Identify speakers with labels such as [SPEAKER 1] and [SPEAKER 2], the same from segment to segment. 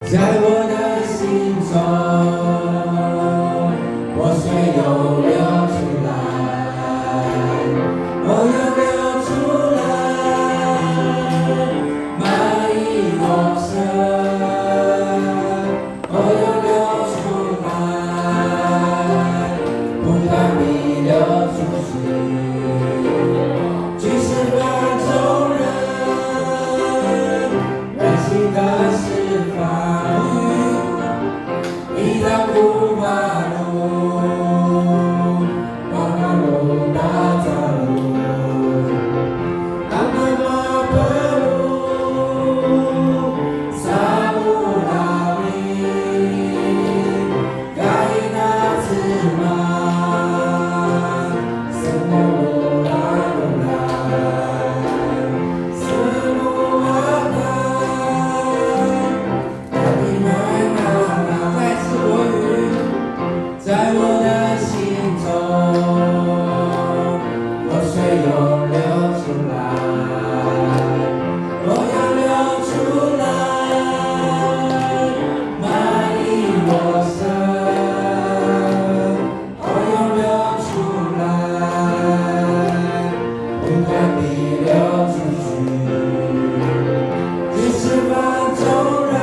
[SPEAKER 1] 在我的心中，活水又流出来，我又流出来，满溢我身，我又流出来，不断地流出去，去释放众人人心的释放。一条苦马路，马路那条路，阿门马本路，萨布拉米，盖那兹玛，圣母拉鲁拉，圣母阿达，阿比麦那拉。在我的心中，活水又流出来，我要流出来，满溢我身，我要流出来，不断地流出去，去释放众人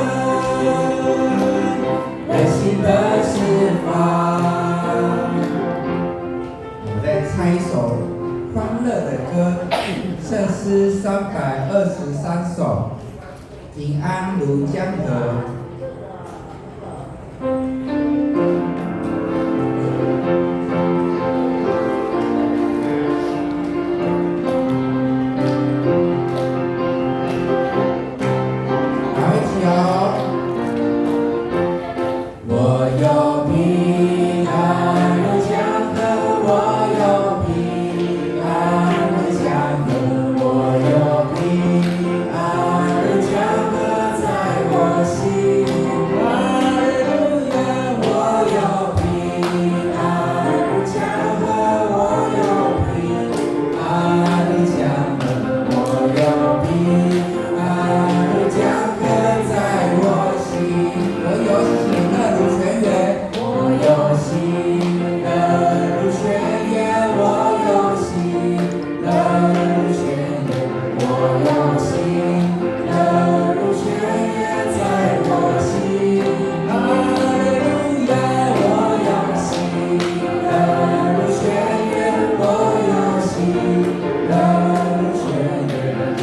[SPEAKER 1] 人心的释放。
[SPEAKER 2] 唱一首欢乐的歌，圣诗323首，平安如江河。好，一起哦。
[SPEAKER 1] 我有平安如江河，我有平安如江河，我有平安如江河在我心。哈利路亚，我有平安如江河，我有平安如江河，我有平安如江河在我心。
[SPEAKER 2] 我有喜乐如泉源，
[SPEAKER 1] 我有喜乐如泉源，我有喜乐如泉源，我有喜乐如泉源在我心。哈利路亚，我有喜乐如泉源，我有喜乐如泉源，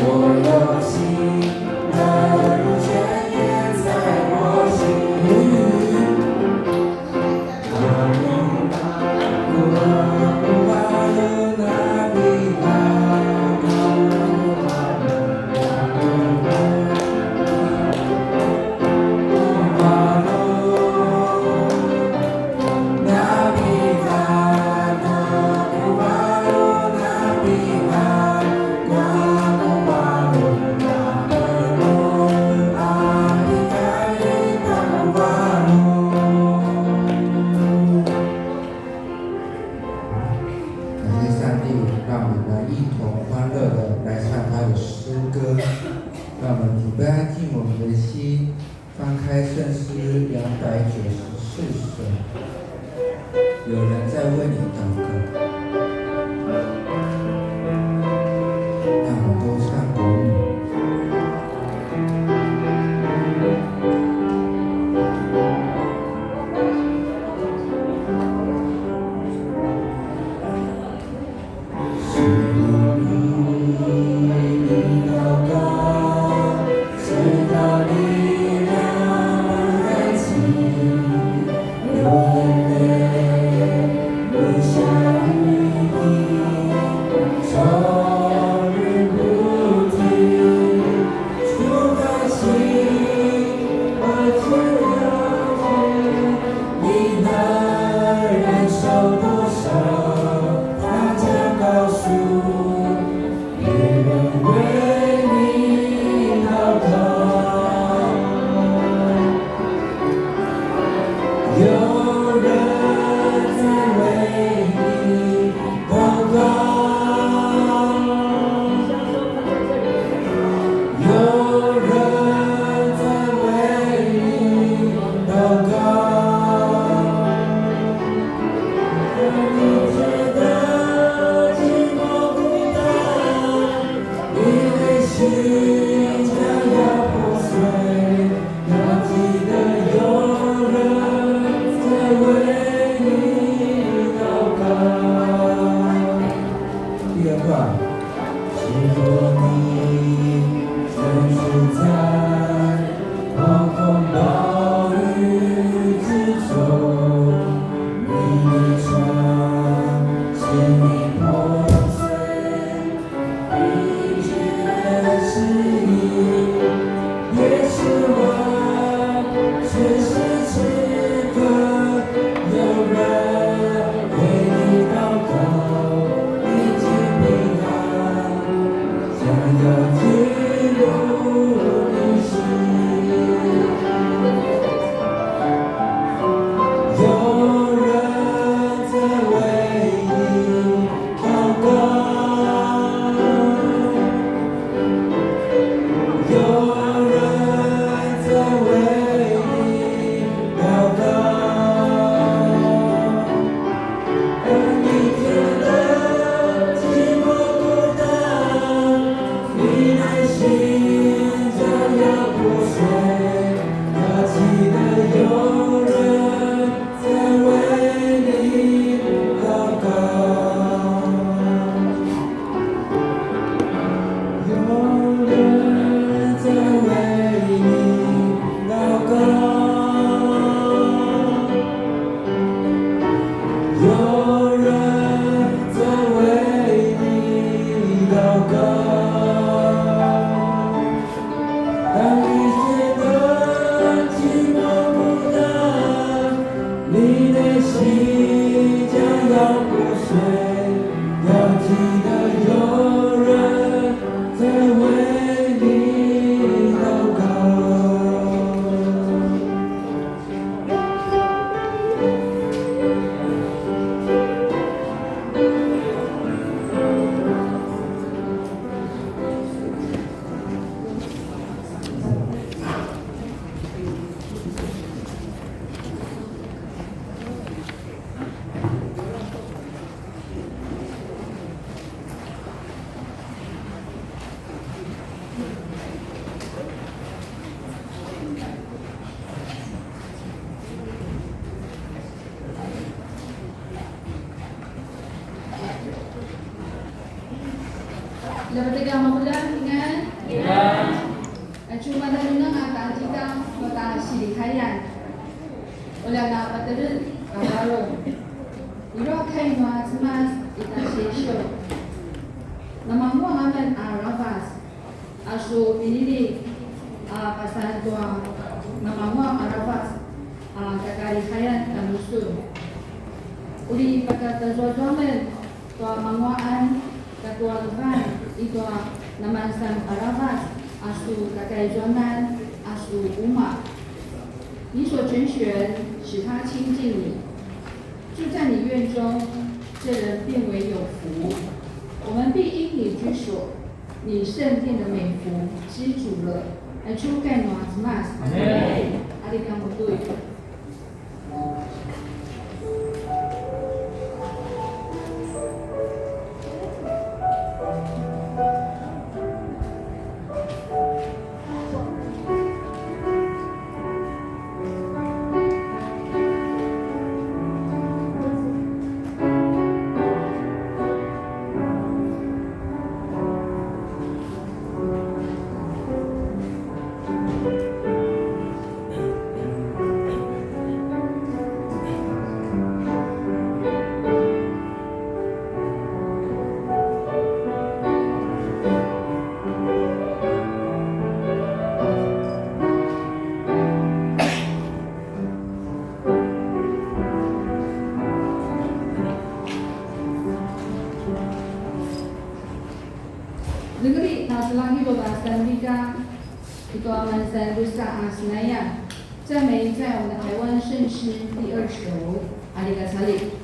[SPEAKER 1] 我有喜乐如泉源在我心。
[SPEAKER 2] 感谢上帝，让我们来一同欢乐的来唱他的诗歌。让我们准备安静我们的心，翻开圣诗294首。有人在为你祷告，让我们都唱国语。
[SPEAKER 1] 暴雨之中，你的船使你破碎，一切是你，也是我，此时此刻有人为你祷告，你见平安，想要进入你心。有人在为你祷告，有人在为你祷告。当你觉得寂寞孤单，你内心将要破碎，要记得有人在为你祷告，有人在为你祷告，有人在为你祷告。当你觉得寂寞孤单，你内心将要破碎，要记得有人在为你祷告。
[SPEAKER 3] Dapat tiga mamulan dengan cuma dari nang ata kita mata silikayan oleh na paterul kabalo iro kai no asmas ita sesio namamu aman arabas asu pinili pasal tua namamu arabas kakalikayan kamusul uli pagkatazozomen tua manguaan ketua Tuhan itu nama sang arabas asu kakaizonan asu umat，你所拣选使他亲近你，住在你院中，这人变为有福。我们必因你居所，你圣殿的美福知足了。来出盖暖子嘛，阿里干不对。Negeri Naslagi Bobasan Liga itu aman saya Rusa Asnaya， 赞美在我们的台湾圣诗第2首，阿里嘎萨利。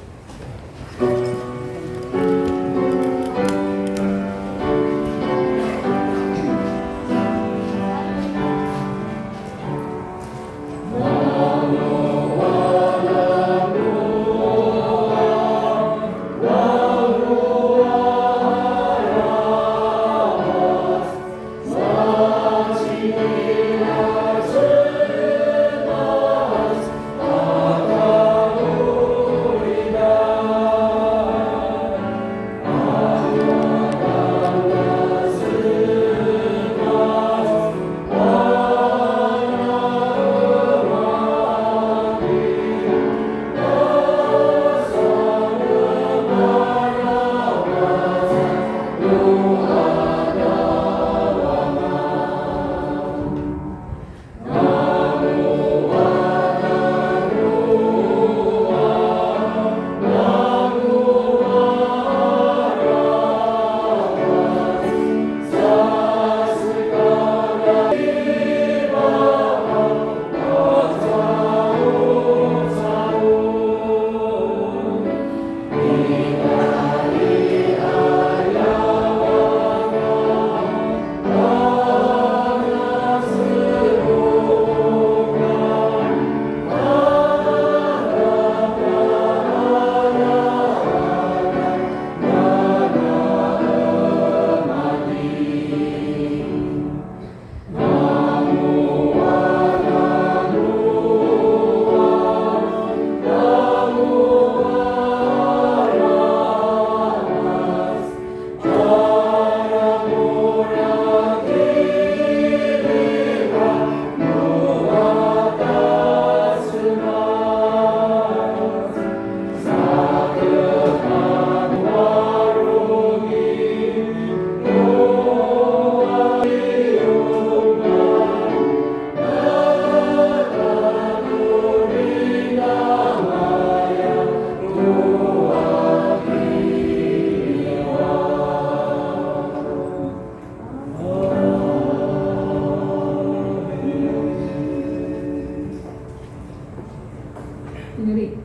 [SPEAKER 3] English.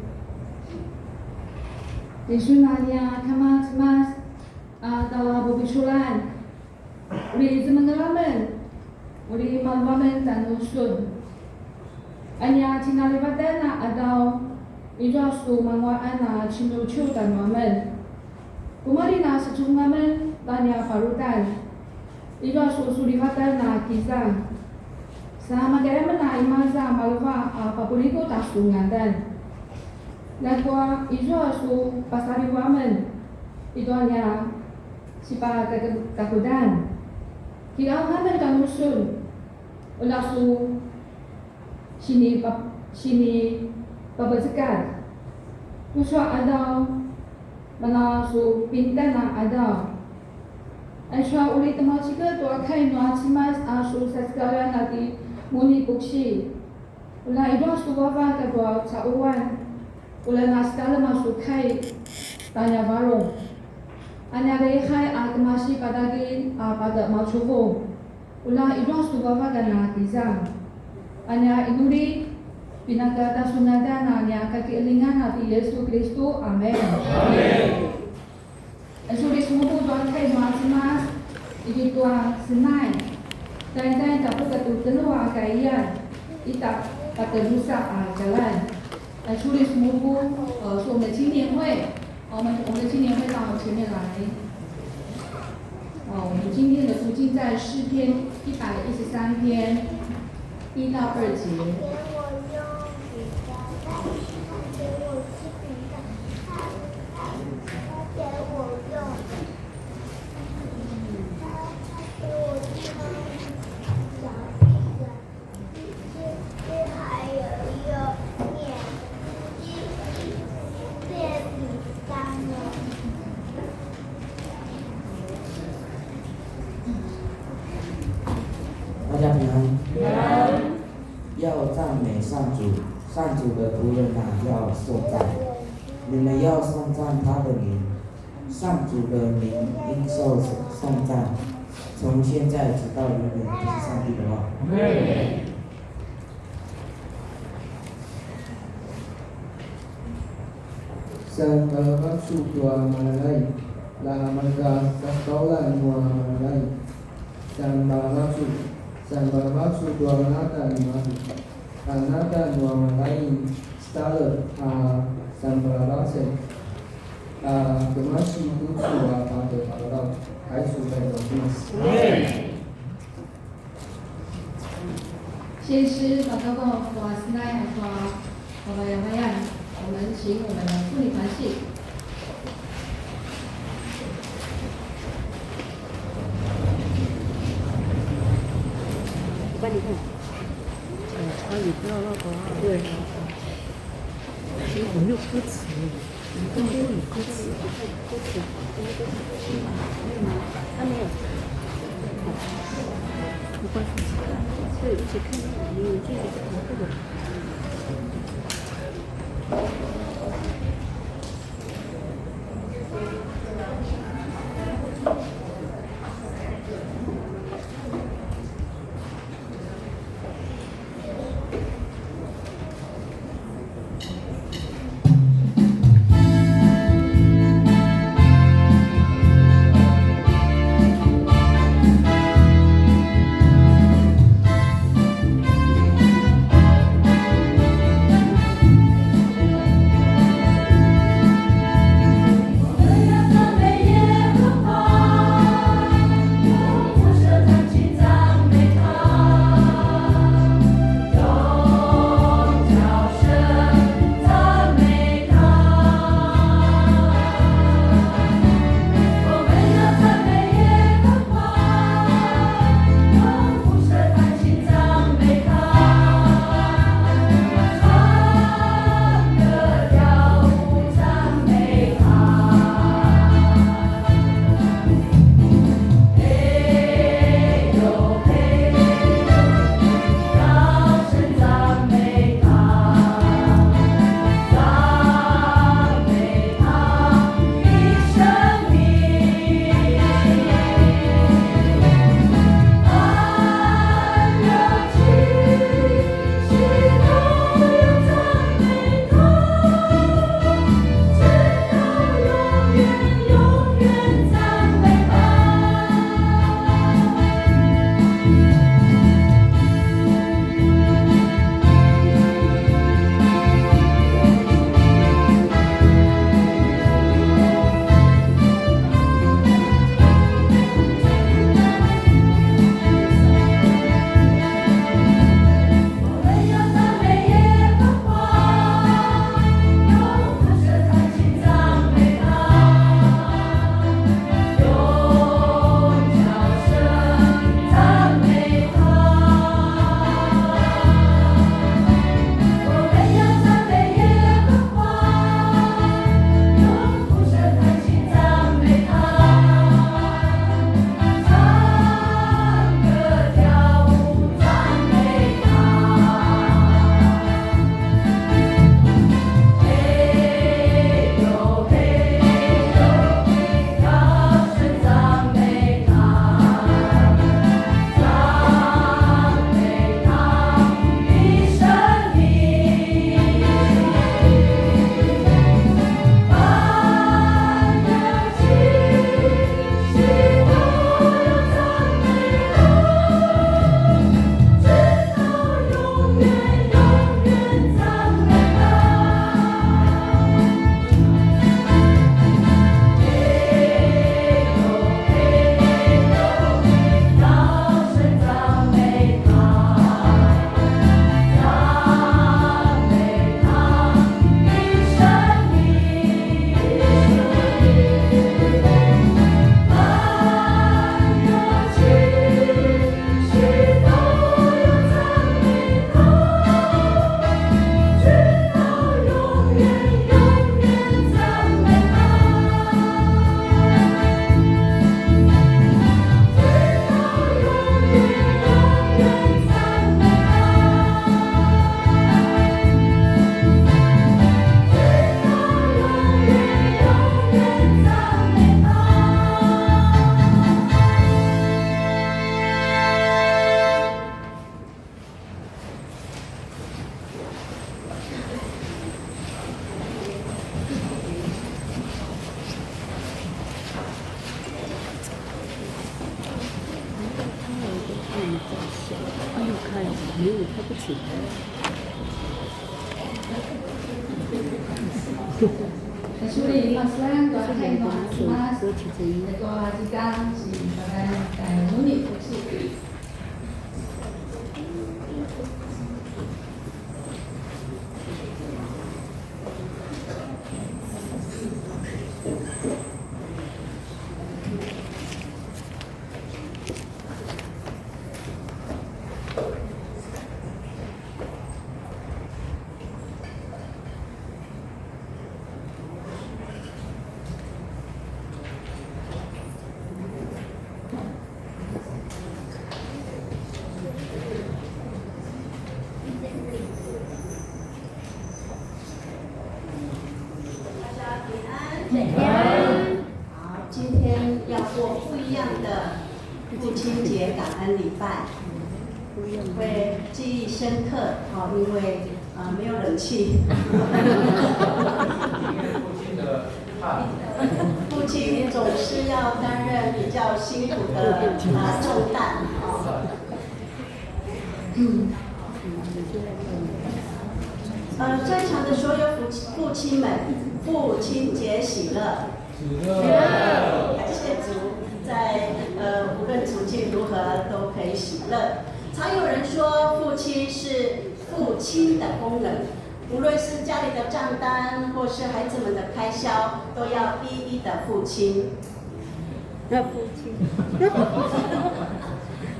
[SPEAKER 3] Yesus Maria, Kamas, Tawa Bobisulan, Uli Zemengalamen, Uli Malwamen Tanusun. Anya Tinalibadana Adao, Ijasu Mangwaana Chinuchu Tanwamen. Kumarina Sechungamen, Tanya Farutan, Ijasu Sulivatana Kizan. Sama Geremana Imaza Malva Papuliku Tasungandan. Lakwa Ijasu Pasariwamen, Idoanya Sipa Kakudan. Kira Hamen Tanusun, Ulasu Sini Pabazakat. Uswa Adao, Mana su Pintana Adao. Aisha Uli Tamachika to Akai Noachimas Asu Saskara Nati Muni Bukshi. Ula Idosu Wavan Kadwa Chauan. Ula Naskala Masu Kai Tanya Varong. Anya Rekai Atmashi Padagi Pada Machuvo. Ula Idosu Wavagana Tizam. Anya Inuri Pinagata Sunadana Nya Kakilingan Hati Yesus Kristu. Amen.
[SPEAKER 1] Amen.
[SPEAKER 3] Sulit semua tuan kai mas itu tuan senai dan tak perlu keluar kaya kita pada rusak jalan. Sulit semua我们青年会，我们青年会到前面来。我们今天的读经在诗篇113篇1到2节。
[SPEAKER 1] 大家平安。要赞美上主，上主的仆人啊，要颂赞。你们要颂赞他的名，上主的名应受颂赞，从现在直到永远。这是上帝的话。
[SPEAKER 2] Sangkalmaksud dua malai, lamaga sakola dua malai. Sangkalmaksud dua nada malai. Nada dua malai, style sangkalmaksud. Kemasih itu dua pada kalau hai sudah bagus.
[SPEAKER 3] 先师把高高华斯奈还说，我们我们请我们的妇女团系。
[SPEAKER 4] 帮你看，你不要那个啊，对，我没有歌词，你都没有歌词，他没有，没关系，对，一起看，你这个。
[SPEAKER 1] 我
[SPEAKER 4] 起。
[SPEAKER 3] Kasuri maslang doa hai doa mas doa jika si pada unit fungsi.
[SPEAKER 5] 好，今天要过不一样的父亲节感恩礼拜，会记忆深刻。好，因为没有冷气。父亲总是要担任比较辛苦的重担。在场的所有父亲们，父亲节喜乐！感谢主，在无论处境如何都可以喜乐。常有人说，父亲是父亲的功能，无论是家里的账单，或是孩子们的开销，都要第一的父亲。
[SPEAKER 4] 父亲。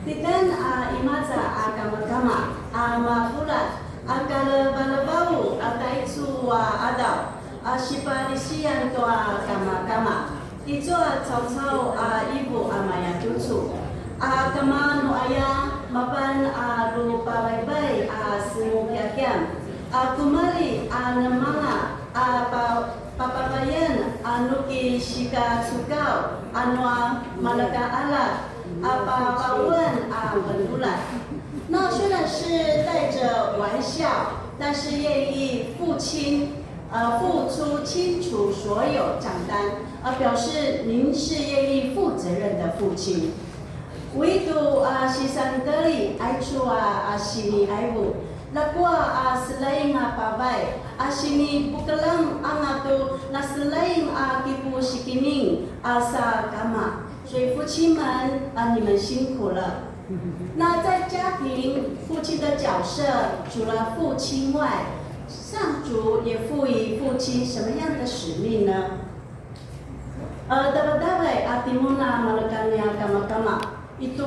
[SPEAKER 5] Tidan imaza kama mafulat akala balabau ataitu adau shipalisian toa kama itu cao ibu amaya tutu kama no aya maban lu pabai semu kiakian kumali namanga papabayan nuki shika sukau anwa malaka alat papawan berulat。那虽然是带着玩笑，但是愿意付出清楚所有账单，表示您是愿意负责任的父亲。Widu sisan kali aicu sini aibu, lakwa selain pabai, sini bukelang angatu na selain kipu sikining asa kama。所以父亲们你们辛苦了。那在家庭，父亲的角色除了父亲外，上主也赋予父亲什么样的使命呢？Dapat-dapat timuna malakanya kama-kama itu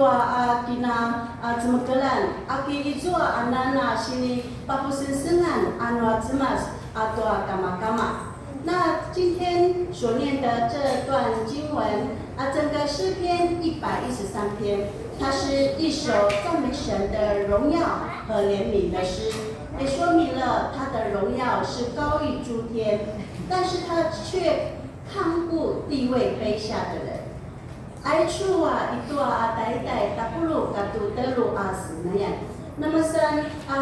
[SPEAKER 5] kina cemekalan aki itu anana sini papusensengan anwa cemas atau kama-kama。那今天所念的这段经文整个诗篇113篇，它是一首赞美神的荣耀和怜悯的诗，也说明了他的荣耀是高于诸天，但是他却看顾地位卑下的人。Aicu itu dai-dai tapulu katu telu senayan。那么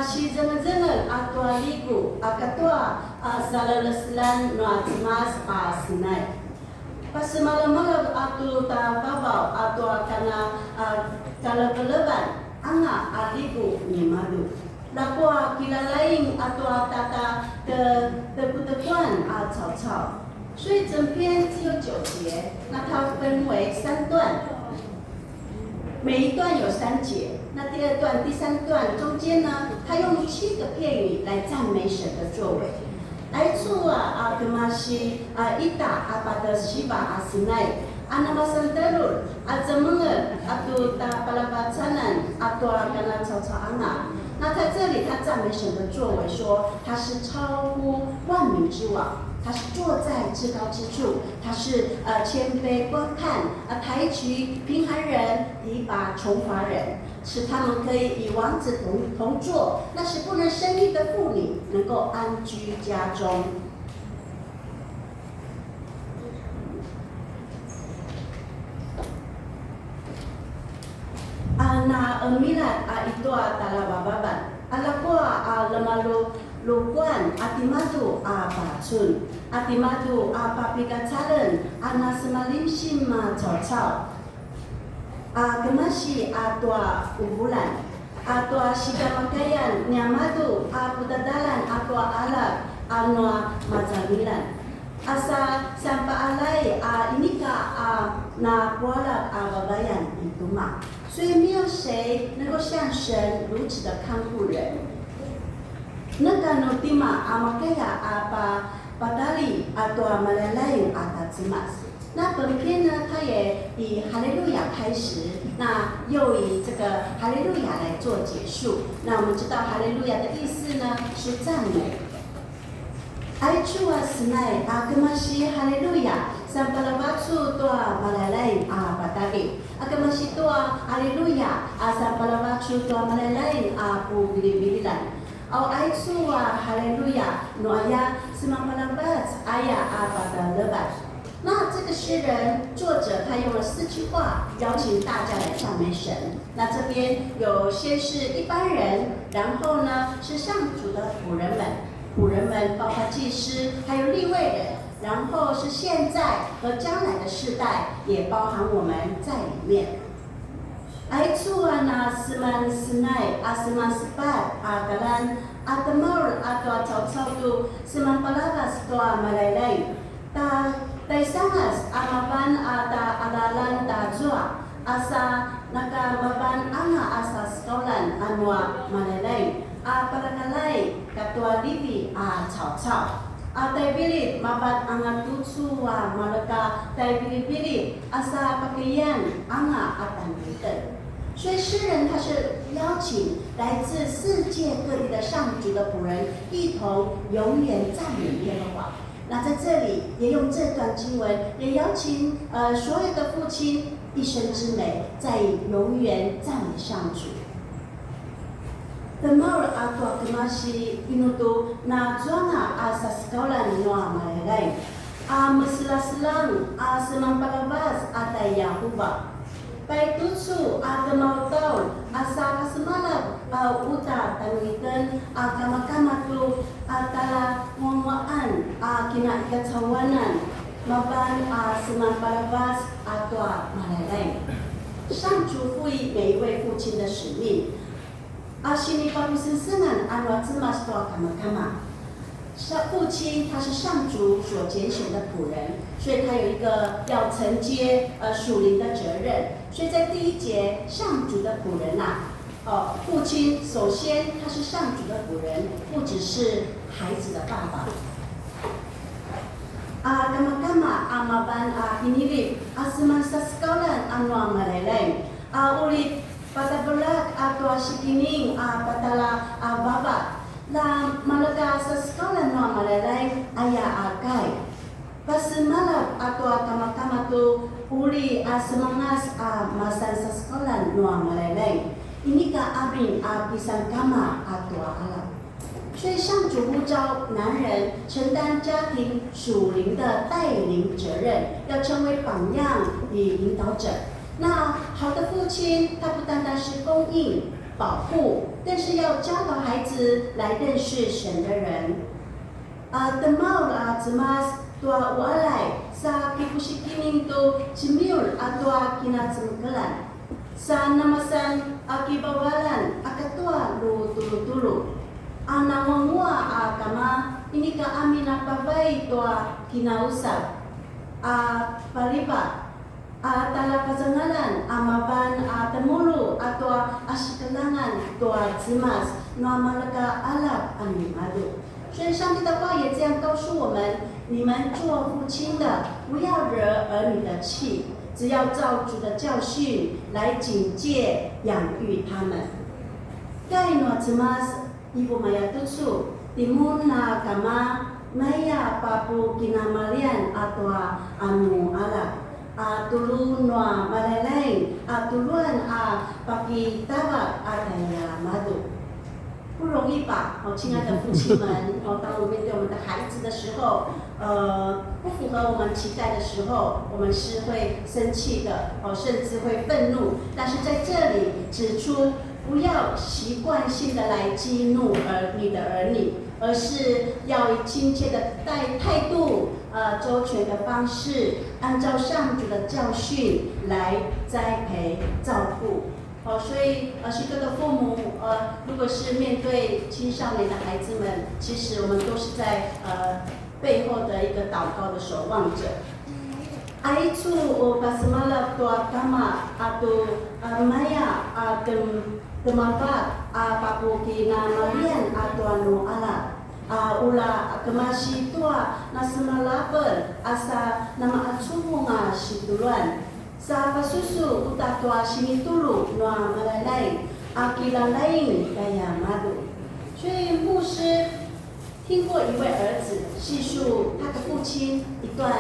[SPEAKER 5] si jangan-jangan atau ligu akatua salaleslan nuatmas senai。Pas malam-malam atau tababau atau kalau berleban anak aligu nyemadu. Lakwa kilalain atau tata tekuan草。所以整篇只有9节，那它分为3段，每一段有3节。那第2段、第3段中间呢，他用7个片语来赞美神的作为。Aicu kemasi ita pada shiba asinai anamasan terul azamangan atau tapalabacanan atau kana caca-caca。那在这里，他赞美神的作为，说他是超乎万民之王，他是坐在至高之处，他是谦卑观看，抬举贫寒人，提拔穷乏人，使他们可以与王子同坐，那使不能生育的妇女能够安居家中。na emilat itu tala bababan alakwa lemalukuan atimadu pacun atimadu papikacalen anasemalimsim cocau kemasi atwa ubulan atau sikamakayan nyamadu apudadalan atau alat anwa mazamilan asa sampai alai inika na kuala babayan itu嘛，所以没有谁能够像神如此的看护人。那个努蒂玛makaya apa padali atau malalai atazimas。那本篇呢，它也以哈利路亚开始，那又以这个哈利路亚来做结束。那我们知道哈利路亚的意思呢是赞美。Aichua senai akemasi ha利路亚，sampalawatsu toa malalain patagi. Akemasi toa ha利路亚sampalawatsu toa malalain pu bilibililan. Au aichua ha利路亚noaya semampalabat aya pada lebat。那这个诗人作者他用了4句话邀请大家来赞美神。那这边有先是一般人，然后呢是上主的仆人们，包括祭司，还有利未人，然后是现在和将来的世代，也包含我们在里面。Aituana seman senai seman sepat galan atemor atau cau-cau tu seman palagas toa malalai tai sangas amaban adalan jua asa nakababan anga asa sekolan anwa malalai parakalai katua livi cau-cau tai bilit mabat anga tutsu malaka tai bilit asa pakaian anga atan bilit。所以诗人他是邀请来自世界各地的上主的仆人一同永远赞美耶和华。那在这里也用这段经文，也邀请所有的父亲一生之美，在永远赞美上主。Temor atau kemasi inutu na juanga asa sekolah noa malalai mesela-selang semampalabas atai Yahuba Paitutsu mau tahu asa kasemalam uta tangitan kama-kama tu atala ngomwaan kina ikacawanan maban semampalabas atau malalai。上主赋予每一位父亲的使命。Sini pakusensengan anwazimas toa kama-kama。父亲他是上主所拣选的仆人，所以他有一个要承接属灵的责任。所以在第1节，上主的仆人父亲首先他是上主的仆人，不只是孩子的爸爸。Kama-kama amaban inilip semasa sekolah anwa malalai ulit patabolak atau sikining patala baba la malaga sa sekolah no malalai aya akai pasemalam atau kama-kama tu uli semangas masan sa sekolah no malalai ini ka abin pisang kama atau alam。所以上主呼召男人承担家庭属灵的带领责任，要成为榜样与引导者。那好的父亲，他不单单是供应、保护，更是要教导孩子来认识神的人。Temau jemas tua walai sa kipusikining tu cimiul atau kina cemkelan sa namasan akibawalan akatua lu tulu-tulu anawangua kama ini ka amina pabai tua kinausap paliba tala kazangalan amaban temulu atau asikalangan tua jimas namalaka alap animadu。所以上帝的话也这样告诉我们：你们做父亲的，不要惹儿女的气，只要照主的教训来警戒、养育他们。盖诺芝麻ibu maya tutsu timuna kama maya papu kinamalian atau anu ala tulu noa malalai tuluan pagi tabak adaya madu。不容易吧？亲爱的父亲们，当我们面对我们的孩子的时候，不符合我们期待的时候，我们是会生气的，甚至会愤怒。但是在这里指出，不要习惯性的来激怒你的儿女，而是要以亲切的态度，周全的方式，按照上主的教训来栽培照顾。所以许多的父母如果是面对青少年的孩子们，其实我们都是在背后的一个祷告的守望者。Aitu basmala tua kama atau maya tempat papu kina marian atau anu ala ula kemasi tua nasemalaper asa nama acumunga situluan sa pasusu uta tua sini tulu noa malalai akila lain daya madu。所以牧师听过一位儿子细述他的父亲一段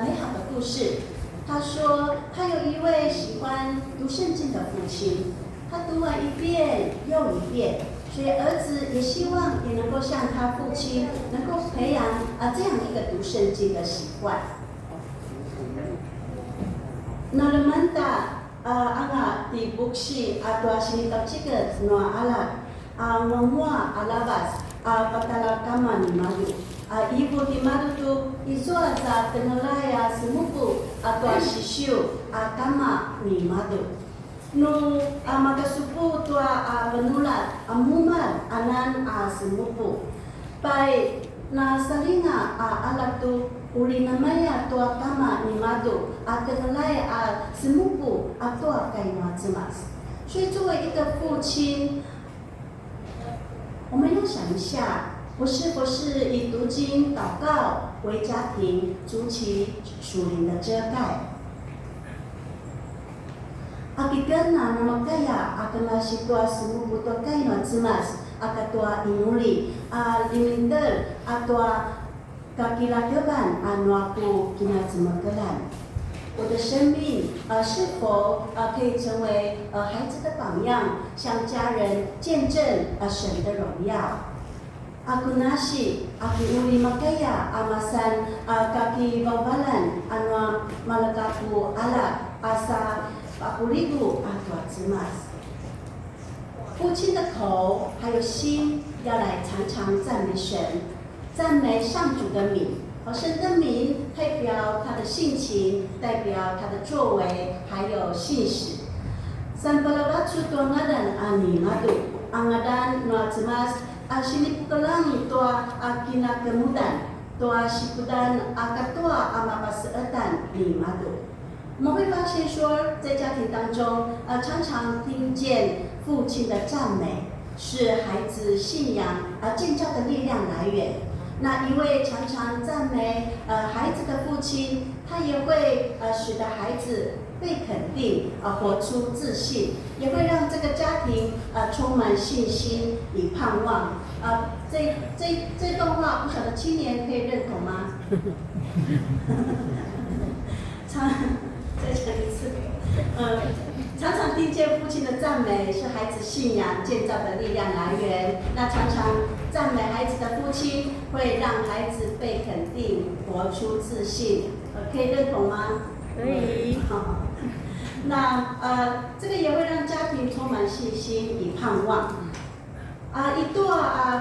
[SPEAKER 5] 美好的故事。他说，他有一位喜欢读圣经的父亲，他读完一遍又一遍，所以儿子也希望也能够像他父亲，能够培养这样一个读圣经的习惯。Naramanta anga di buksi atau sinita ciket noa alat ngomua alabas patala kama ni madu. Ibu di madu tu izua sa tengelaya semupu atau sisiu kama ni madu. Nu makasupu tua benulat amuman anan semupu. Pai na salinga alat tu uli namanya tua kama ni madu tengelaya semupu atau kainwa cemas. 所以作为一个父亲，我们要想一下，我是否是以读经、祷告为家庭筑起属灵的遮盖？Akikana nama kaya akan situasi mubuto kaino cemas akatua inuli liminter atau kakilakaban anu aku kina cemakalan。我的生命是否可以成为孩子的榜样，向家人见证神的荣耀？Aku nasi, aku uli makaya amasan kaki babalan anu malakapu ala asa papuligu atau cemas。父亲的口还有心要来常常赞美神，赞美上主的名。神的名代表他的性情，代表他的作为，还有信使。Sampalawatu tuangadan ani madu, angadan noa cemas, sinipukalangi toa akina kemudan, toa sikudan akatua amapaseetan ni madu。我们会发现说，在家庭当中，常常听见父亲的赞美，是孩子信仰建造的力量来源。那一位常常赞美孩子的父亲，他也会使得孩子被肯定，活出自信，也会让这个家庭充满信心与盼望。这段话，不晓得青年可以认同吗？再讲一次。常常听见父亲的赞美是孩子信仰建造的力量来源。那常常赞美孩子的父亲，会让孩子被肯定，活出自信。可以认同吗？
[SPEAKER 4] 可以。
[SPEAKER 5] 好。那这个也会让家庭充满信心与盼望。Itu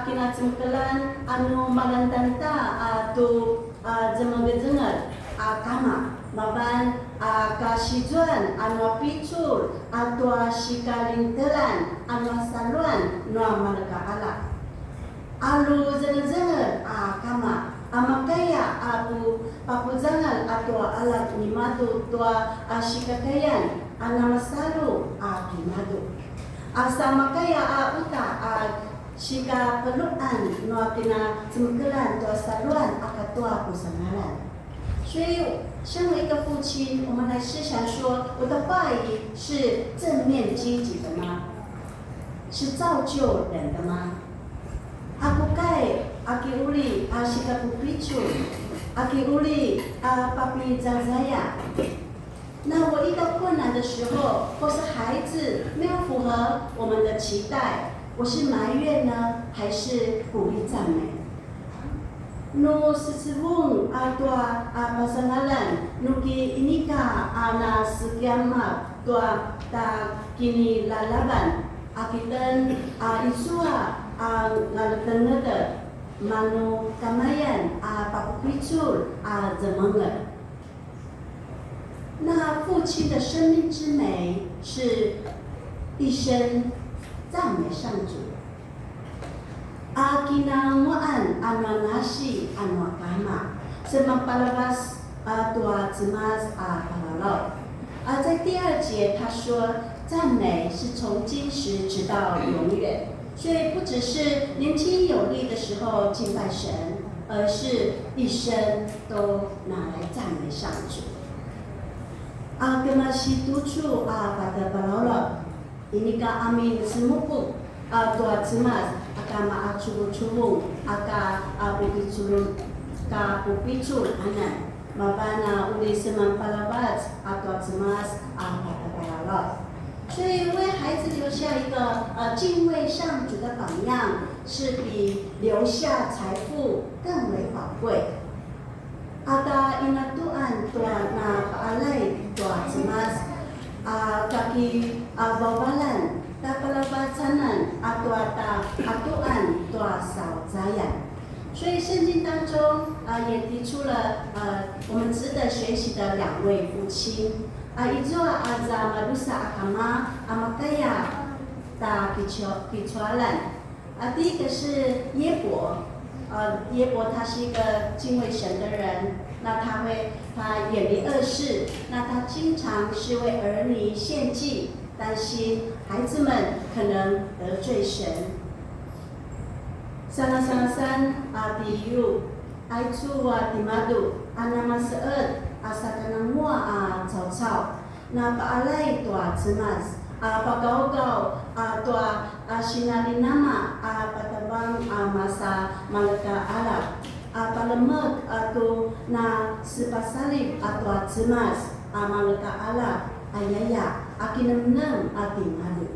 [SPEAKER 5] kinacemkelan anu malantanta tu jemenggejengat kama maban kasijuan anu picul atau sikalintelan anu saluan noa malaka ala alu jengejengat kama amakaya abu papujangan atau alat nimadu tua sikakayan ana masalu kimadu asa makaya uta sika peluan noa kina cemkelan tua saluan akatua kusangalan。所以，身为一个父亲，我们来思想说，我的话语是正面积极的吗？是造就人的吗？Aku kai, aki uli, asika pupicu, aki uli, papi zazaya。那我遇到困难的时候，或是孩子没有符合我们的期待，我是埋怨呢，还是鼓励赞美？No sesebung atau pasangalan nuki inika ana sekiamat tua ta kini lalaban akitan isua ngaletengede manu kamayan papupicul zemenget。那父亲的生命之美是一生赞美上主。阿基那莫安阿诺纳西阿诺伽玛，什么巴拉巴斯多兹玛巴拉洛。在第2节他说，赞美是从今时直到永远，所以不只是年轻有力的时候敬拜神，而是一生都拿来赞美上主。格玛西督处巴德巴拉洛，ini ka amin semupuk tua cemas agama acubu-cubu aka pupiculun ka pupicul anan mabana uli seman palabat tua cemas kata-kata。所以为孩子留下一个敬畏上主的榜样，是比留下财富更为宝贵。Ada ina tuan tua na paalay tua cemas kaki bawalan tapalabacanan atua atuan tua sauzayan。所以圣经当中也提出了我们值得学习的2位父亲。Ijo aza madusa akama amakaya ta kichualan。第一个是耶伯，耶伯他是一个敬畏神的人，那他远离恶事，那他经常是为儿女献祭，担心孩子们可能得罪神。Sana-sana diyu aicu dimadu anamaseet asakanamua cau-cau na paalay tua cemas pagau-gau tua sinalinama patabang masa malaka Arab palamek tu na sepasalib tua cemas malaka Arab ayaya akinam-nam dimadu。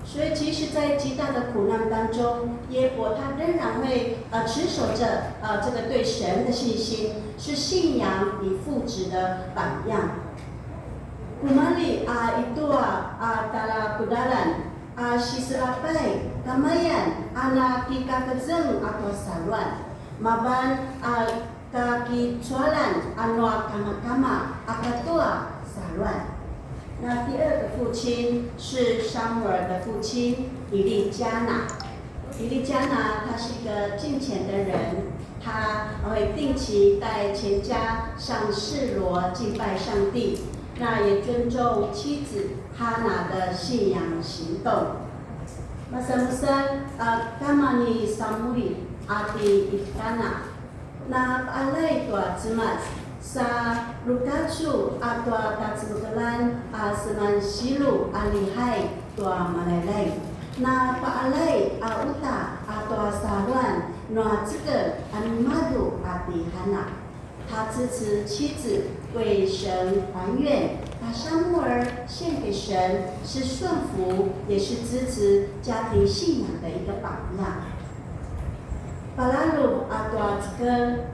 [SPEAKER 5] 所以，其实，在极大的苦难当中，耶伯他仍然会持守着这个对神的信心，是信仰与父职的榜样。Kumali itu tala kudalan siserapai kamayan anak kita kezeng atau saluan maban kaki cualan anua kama akatua saluan。那第2个父亲是撒母耳的父亲以利加拿。以利加拿他是一个敬虔的人，他会定期带全家上示罗敬拜上帝，那也尊重妻子哈拿的信仰行动。Masa-masa kama ni Samuri ati Ifkana na alay tua cemas。sa lukacu atau tatsbukelan seman silu alihai tua malalai na paalai uta atau saluan noa这个 animadu ati hana。他支持妻子为神还愿，把撒母耳献给神，是顺服，也是支持家庭信仰的一个榜样。Palalu atau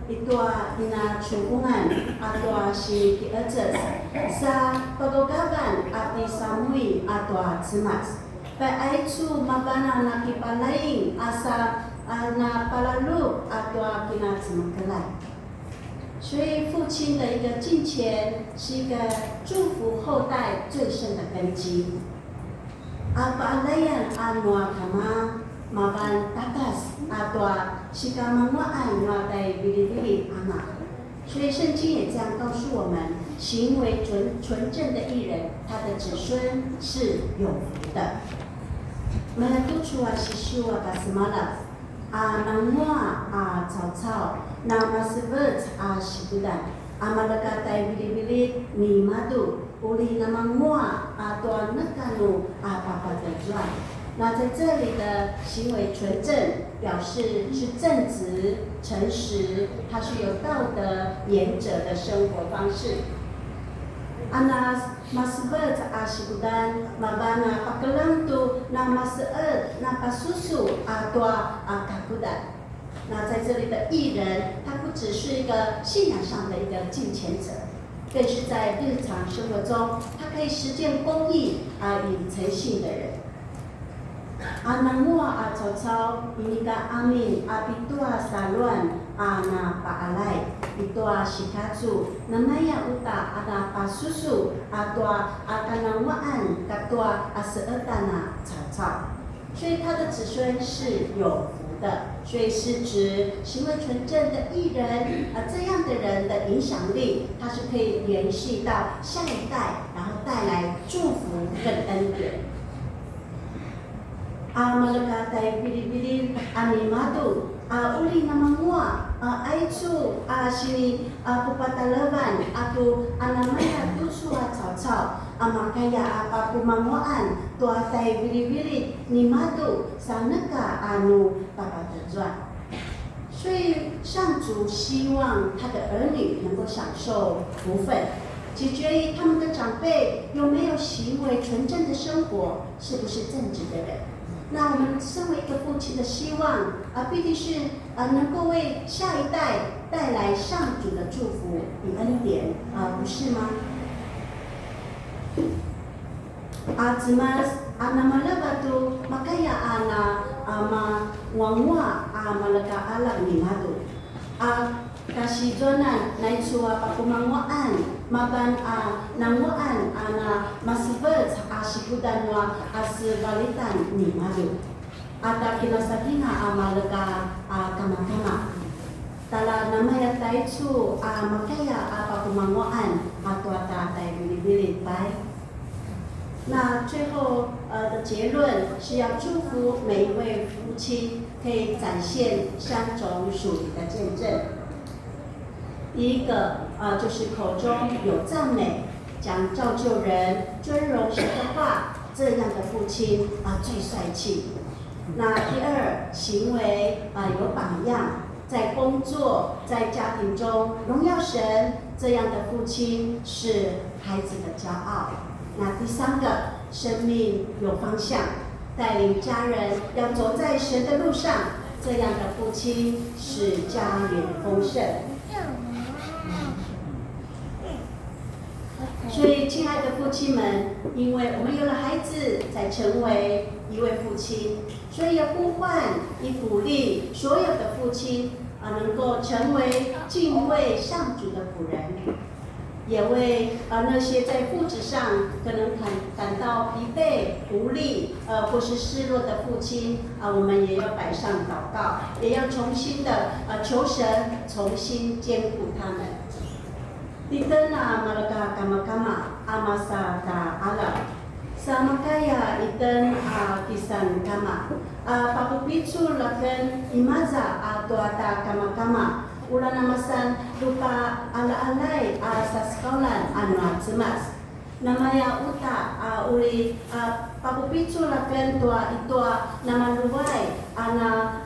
[SPEAKER 5] itu ina hubungan atau si kiajas sa pagagaban ati samui atau cemas. Paicu mabana naki palaing asa na palalu atau kina cemekelai。所以父亲的一个敬虔是一个祝福后代最深的根基。Paalayan anua kama maban tatas atau sikamamuan nuatai bili-bili anak。所以圣经也这样告诉我们，行为纯正的义人，他的子孙是有福的。Melatuchua sisua basmalas namua cau-cau nama sebut sibudan amalakatai bili-bili ni madu uli nama mua atau nekanu apa tujuan。那在这里的行为纯正，表示是正直、诚实，它是有道德、严者的生活方式。Anas masbet asibudan mabana pakelang tu na maseet na pasusu atau kakudan。那在这里的义人，他不只是一个信仰上的一个敬虔者，更是在日常生活中，他可以实践公义与诚信的人。Anangua atau inika amin apitua saluan ana paalai itua shikatsu namaya uta ana pasusu atua akanawaan katua aseetana草。所以他的子孙是有福的，所以是指行为纯正的义人这样的人的影响力，他是可以联系到下一代，然后带来祝福跟恩典。Malakatai pilih-pilih animadu uli nama mua aicu sini pupatalaban aku anamaya tusua cao-cao makaya apa kumanguan tuatai pilih-pilih nimadu sanaka anu papatazua。所以上主希望他的儿女能够享受福分，取决于他们的长辈有没有行为纯正的生活，是不是正直的人。那我们身为一个父亲的希望必定是能够为下一代带来上主的祝福与恩典不是吗？Azimas anamala batu makaya ama wangwa malaka alam ni madu kasizonan naitsua pakumangwaan maban nangwaan ana masibet asikudanwa asbalitan ni madu ata kinasakina amalaka kama-kama tala namaya taitsu makaya pakumangwaan atau ata tai bili-bili bai。那最后的结论是要祝福每一位夫妻可以展现3种属灵的见证。第一个就是口中有赞美，讲造就人、尊荣神的话，这样的父亲最帅气。那第二，行为有榜样，在工作、在家庭中荣耀神，这样的父亲是孩子的骄傲。那第三个，生命有方向，带领家人要走在神的路上，这样的父亲是家园丰盛。所以，亲爱的父亲们，因为我们有了孩子，才成为一位父亲，所以要呼唤、以鼓励所有的父亲能够成为敬畏上主的仆人。也为那些在父职上可能感到疲惫、无力或是失落的父亲我们也要摆上祷告，也要重新的求神重新兼顾他们。Kita na malaka kama-kama amasa ta ala sama kaya iten kisan kama papupicu laken imaza atau ata kama-kama ulan namasan lupa ala-alai sa sekolah anu cemas namanya uta uli papupicu laken tua itua nama luwai ana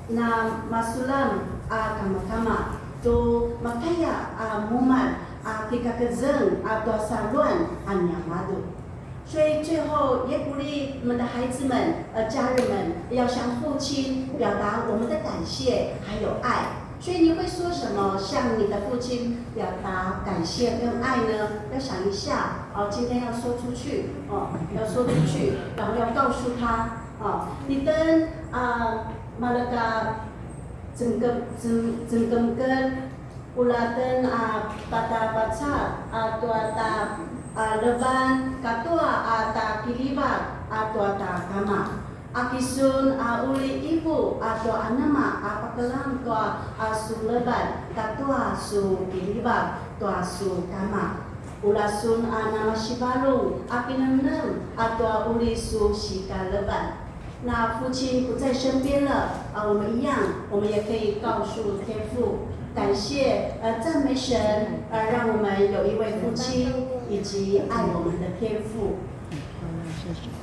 [SPEAKER 5] na masulam kama-kama tu makaya muman kikakezeng atau saluan anyamadu。所以最后也鼓励我们的孩子们、家人们要向父亲表达我们的感谢还有爱。所以你会说什么向你的父亲表达感谢跟爱呢？要想一下今天要说出去要说出去，然后要告诉他你跟Malaka jengkem-jengkemkeun ulaten pada baca atau ata leban katua ata kilibat atau ata kama akisun uli ibu atau anama apakelang tua asu leban katua su kilibat tua su kama ulasun nama sibalung apinenem atau uli su sika leban。那父亲不在身边了我们一样，我们也可以告诉天父，感谢赞美神让我们有一位父亲以及爱我们的天父。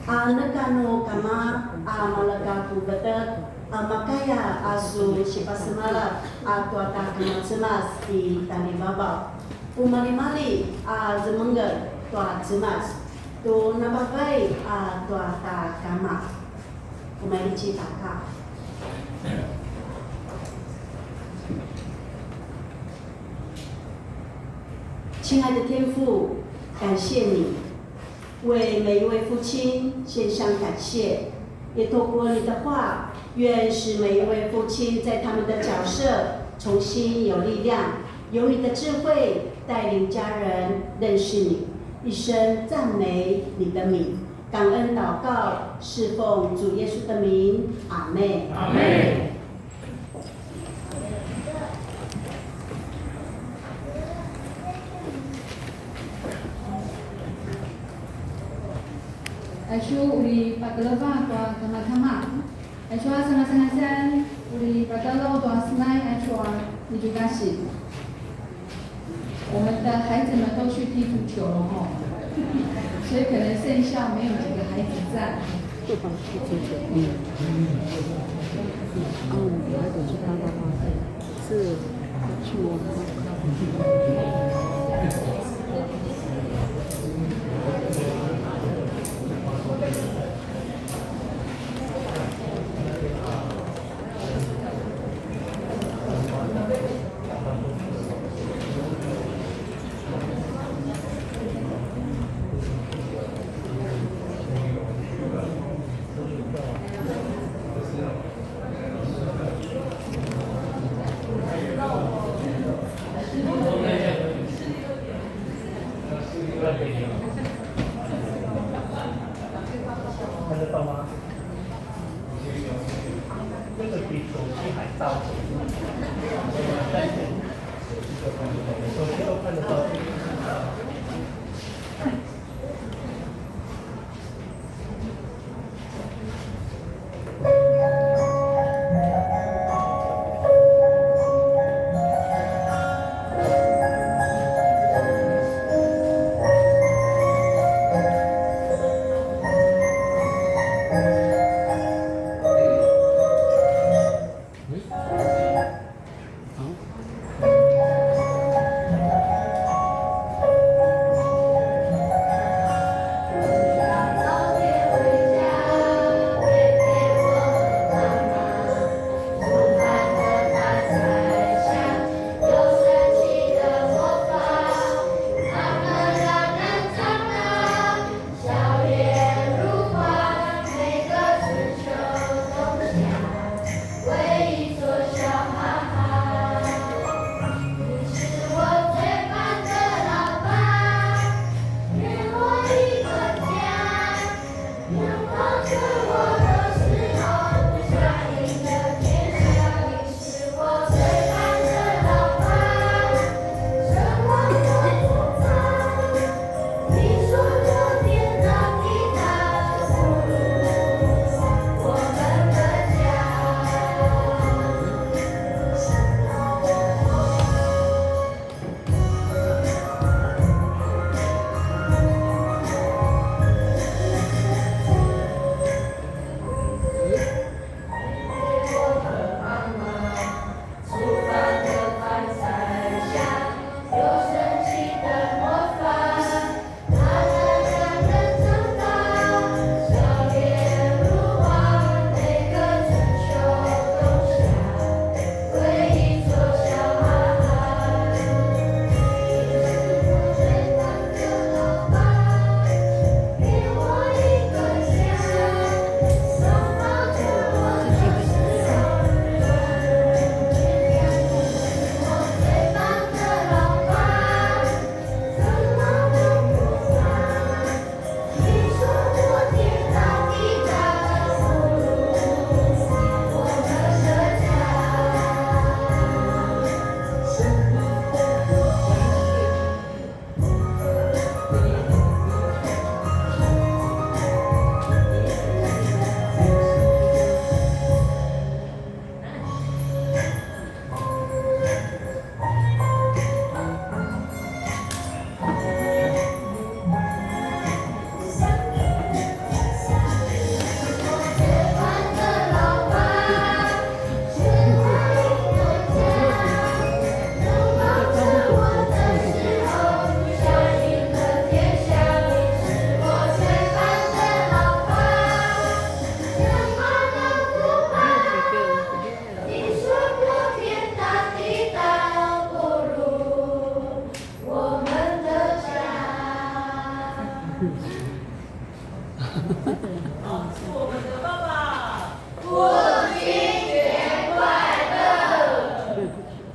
[SPEAKER 5] Neganu kama malagaku betet makaya asu siapa semala atau ata kama cemas di tali babau umali-mali zemengger tua cemas tu nababai tua ata kama。我们一起祷告。亲爱的天父，感谢你为每一位父亲献上感谢，也透过你的话，愿使每一位父亲在他们的角色重新有力量，有你的智慧带领家人认识你，一生赞美你的名。感恩祷告，侍奉主耶稣的名，阿们。
[SPEAKER 1] 阿们。
[SPEAKER 3] Aisyu uli patalava tua kama-kama. Aisyu sangat-sangat uli patalo tua senai aisyu你就开始。我们的孩子们都去踢足球了哈，所以可能剩下没有几个孩子在。
[SPEAKER 4] 不妨踢足球，有孩子去打打花是去我
[SPEAKER 6] 看得到吗？这个比手机还大，手机都看得到。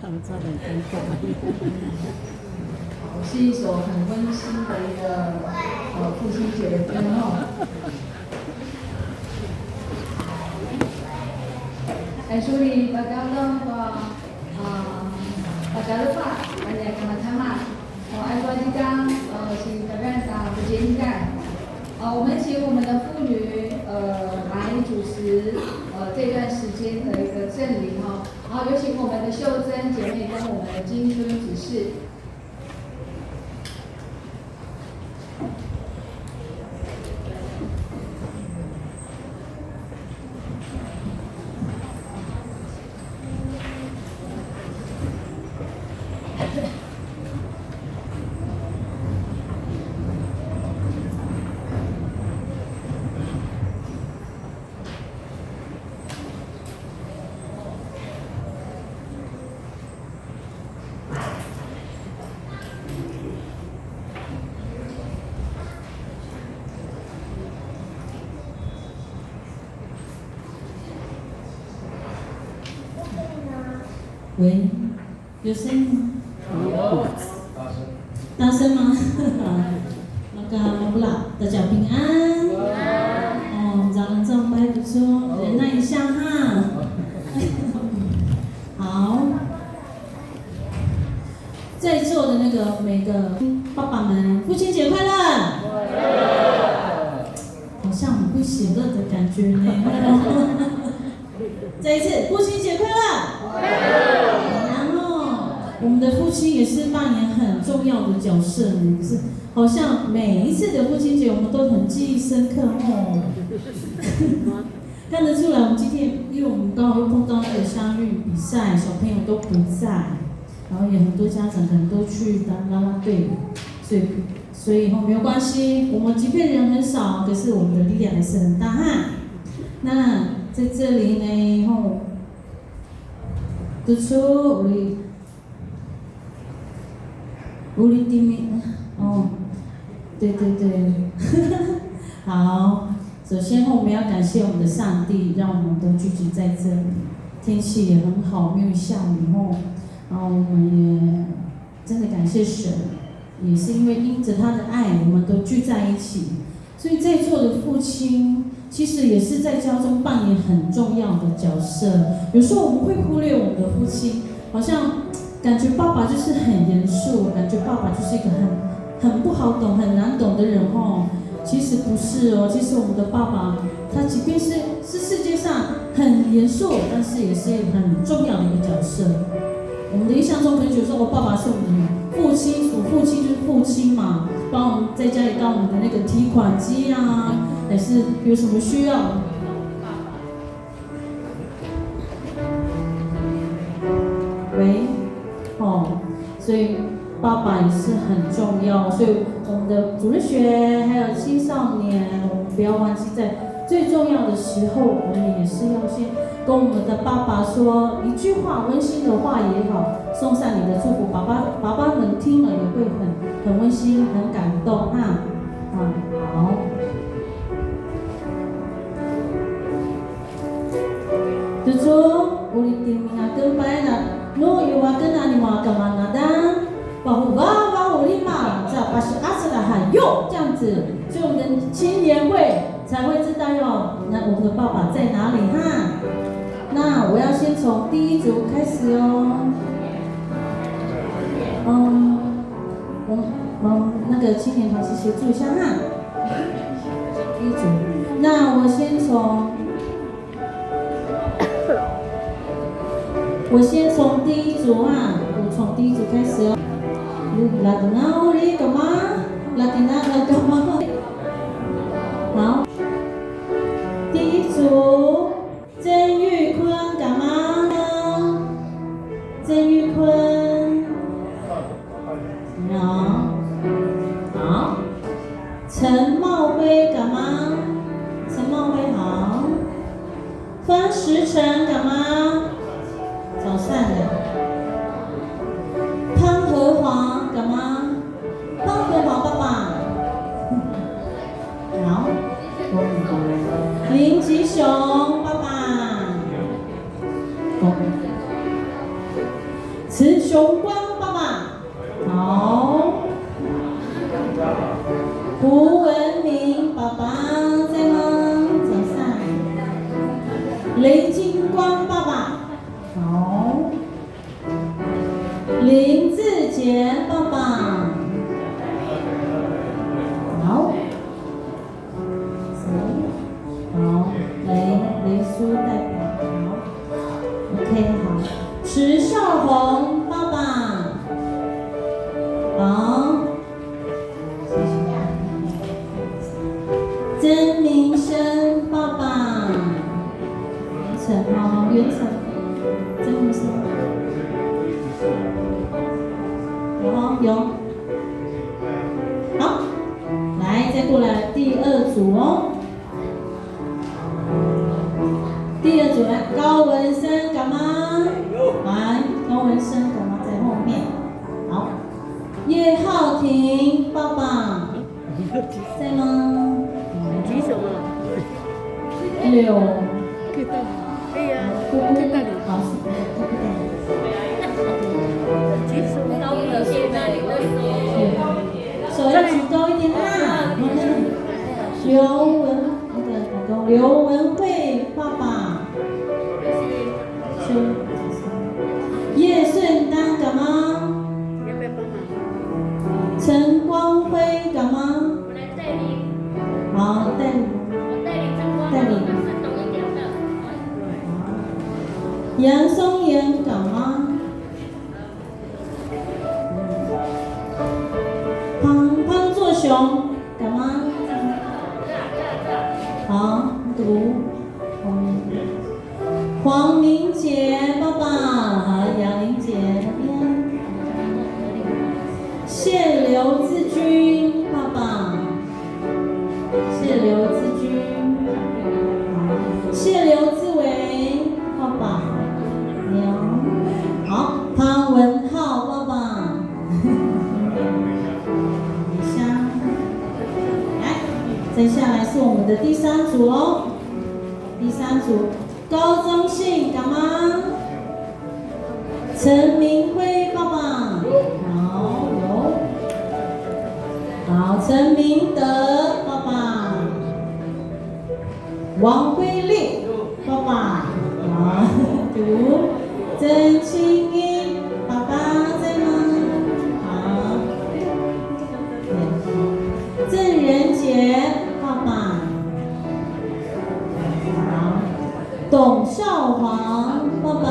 [SPEAKER 4] 唱差点尴尬。
[SPEAKER 3] 是一首很温馨的一个父亲节的歌哦。Actually, pagkakataon ko, pagkalapat, kanya kama-tama. Ai qua đi căng, thì các bạn sao不接应干？我们请我们的妇女来主持这段时间的一个赠礼哈，然后有请我们的秀珍姐妹跟我们的金春执事。
[SPEAKER 7] 喂，有声音吗？大声吗？大家平安。哦，早上上班不错，忍耐一下哈。好，在座的那个每个爸爸们，父亲节快乐！好像很不喜乐的感觉呢。再一次，父亲节快乐！然后，我们的父亲也是扮演很重要的角色呢，是好像每一次的父亲节我们都很记忆深刻哦。看得出来，我们今天因为我们刚好又碰到那个乡运比赛，小朋友都不在，然后也很多家长可能都去当啦啦队，所以没有关系，我们即便人很少，可是我们的力量还是很大哈。那在这里呢，突出无力地面对，好，首先我们要感谢我们的上帝，让我们都聚集在这里，天气也很好，没有下雨然后我们也真的感谢神，也是因为因着他的爱，我们都聚在一起，所以在座的父亲其实也是在家中扮演很重要的角色。有时候我们会忽略我们的父亲，好像感觉爸爸就是很严肃，感觉爸爸就是一个很不好懂、很难懂的人其实不是其实我们的爸爸，他即便是世界上很严肃，但是也是很重要的一个角色。我们的印象中可能觉得说，爸爸是我们的父亲，父亲就是父亲嘛，帮我们在家里当我们的那个提款机还是有什么需要，所以爸爸也是很重要。所以我们的主日学还有青少年，我们不要忘记，在最重要的时候，我们也是要先跟我们的爸爸说一句话，温馨的话也好，送上你的祝福，爸爸们听了也会很温馨、很感动好。就是我们的名啊，跟白的，诺有啊，跟哪里嘛，干嘛拿的？保护我立马这把是阿斯拉喊哟，这样子，所以我们的青年会才会知道那我们的爸爸在哪里那我要先从第一组开始那个青年团是协助一下第一组，那我先从第一组我从第一组开始好，第一组曾玉坤干嘛呢？曾玉坤，好，陈茂辉干嘛？陈茂辉好，方时辰干嘛？早上的。潘和华干嘛？潘和华爸爸，慈雄光爸爸，好。胡文明爸爸在吗？早上。雷金光爸爸，好。林志杰爸爸，好。好，雷叔代表，好。OK， 好。池少红爸爸，好。曾明生爸爸，元成，曾明生，有，好，来再过来第二组哦。第二组来高文生干嘛？来，高文生干嘛在后面？好，叶浩庭爸爸在吗？
[SPEAKER 4] 举手吗？
[SPEAKER 7] 柳，
[SPEAKER 4] 可以带你。对呀，
[SPEAKER 7] 姑姑
[SPEAKER 4] 可以带你。
[SPEAKER 7] 好，
[SPEAKER 4] 举手。
[SPEAKER 8] 高的现在你的
[SPEAKER 7] 手要举高一点啦。刘文慧爸爸，叶顺丹干嘛？
[SPEAKER 4] 要不要帮忙？
[SPEAKER 7] 陈光辉干嘛？
[SPEAKER 8] 我来带你，
[SPEAKER 7] 好，带你。
[SPEAKER 8] 我带你参观，
[SPEAKER 7] 带你
[SPEAKER 8] 是懂一点的。
[SPEAKER 7] 杨松岩干嘛？潘作雄干嘛？好，读。黄明杰爸爸和杨玲姐那边。谢刘志军爸爸，谢刘志军，谢刘志伟爸爸，好，潘文浩爸爸，李香，来，接下来是我们的第三组哦，第三组高中信干嘛？陈明辉爸爸，好，有，好，陈明德爸爸，王辉丽爸爸，好，读，曾清英爸爸在吗？好，郑仁杰爸爸，好，董少华爸爸。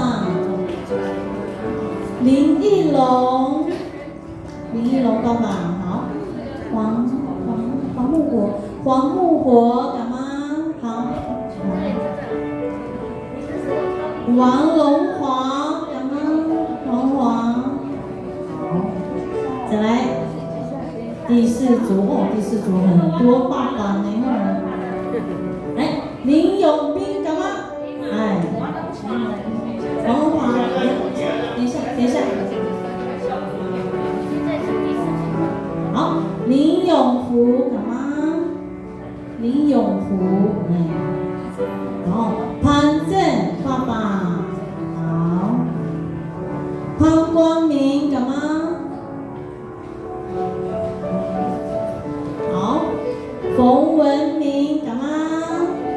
[SPEAKER 7] 林义龙爸爸，好，黄木火干嘛？好，王龙华干嘛？王华，好，再来第四组哦，第四组很多爸爸呢哦，来林永斌干嘛？哎，王华，等一下，好，林永福干嘛？林永福，好，潘正爸爸，好，潘光明干嘛？好，冯文明干嘛？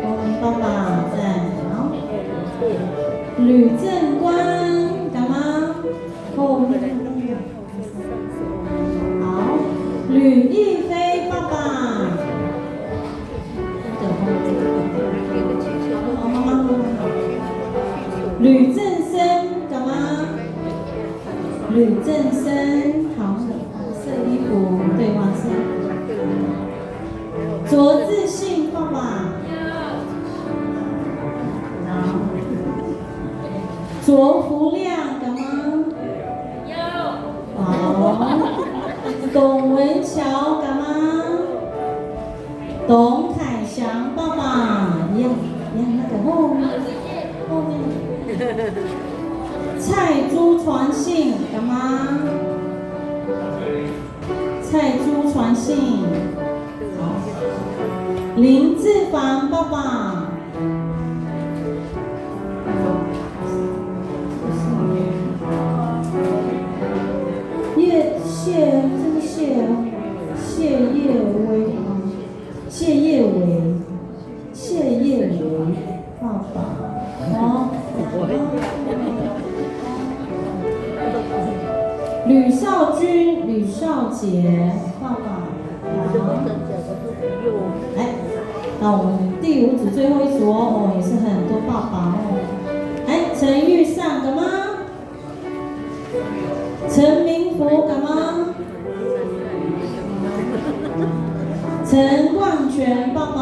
[SPEAKER 7] 冯文明爸爸在，好，吕正官干嘛？后面。好，吕亦菲爸爸。吕正生干嘛？吕正生，好，黄色衣服，对，黄色。卓志信爸爸。好。卓福亮干嘛？好。董文桥干嘛？董凯翔爸爸，那个后面。蔡珠传信干嘛？蔡珠传信，好。林志凡爸爸，谢叶维爸爸，吕少君、吕少杰爸爸，来，那我们第5组最后一组哦，也是很多爸爸哦。来，陈玉善干嘛？陈明福干嘛？陈冠全爸爸，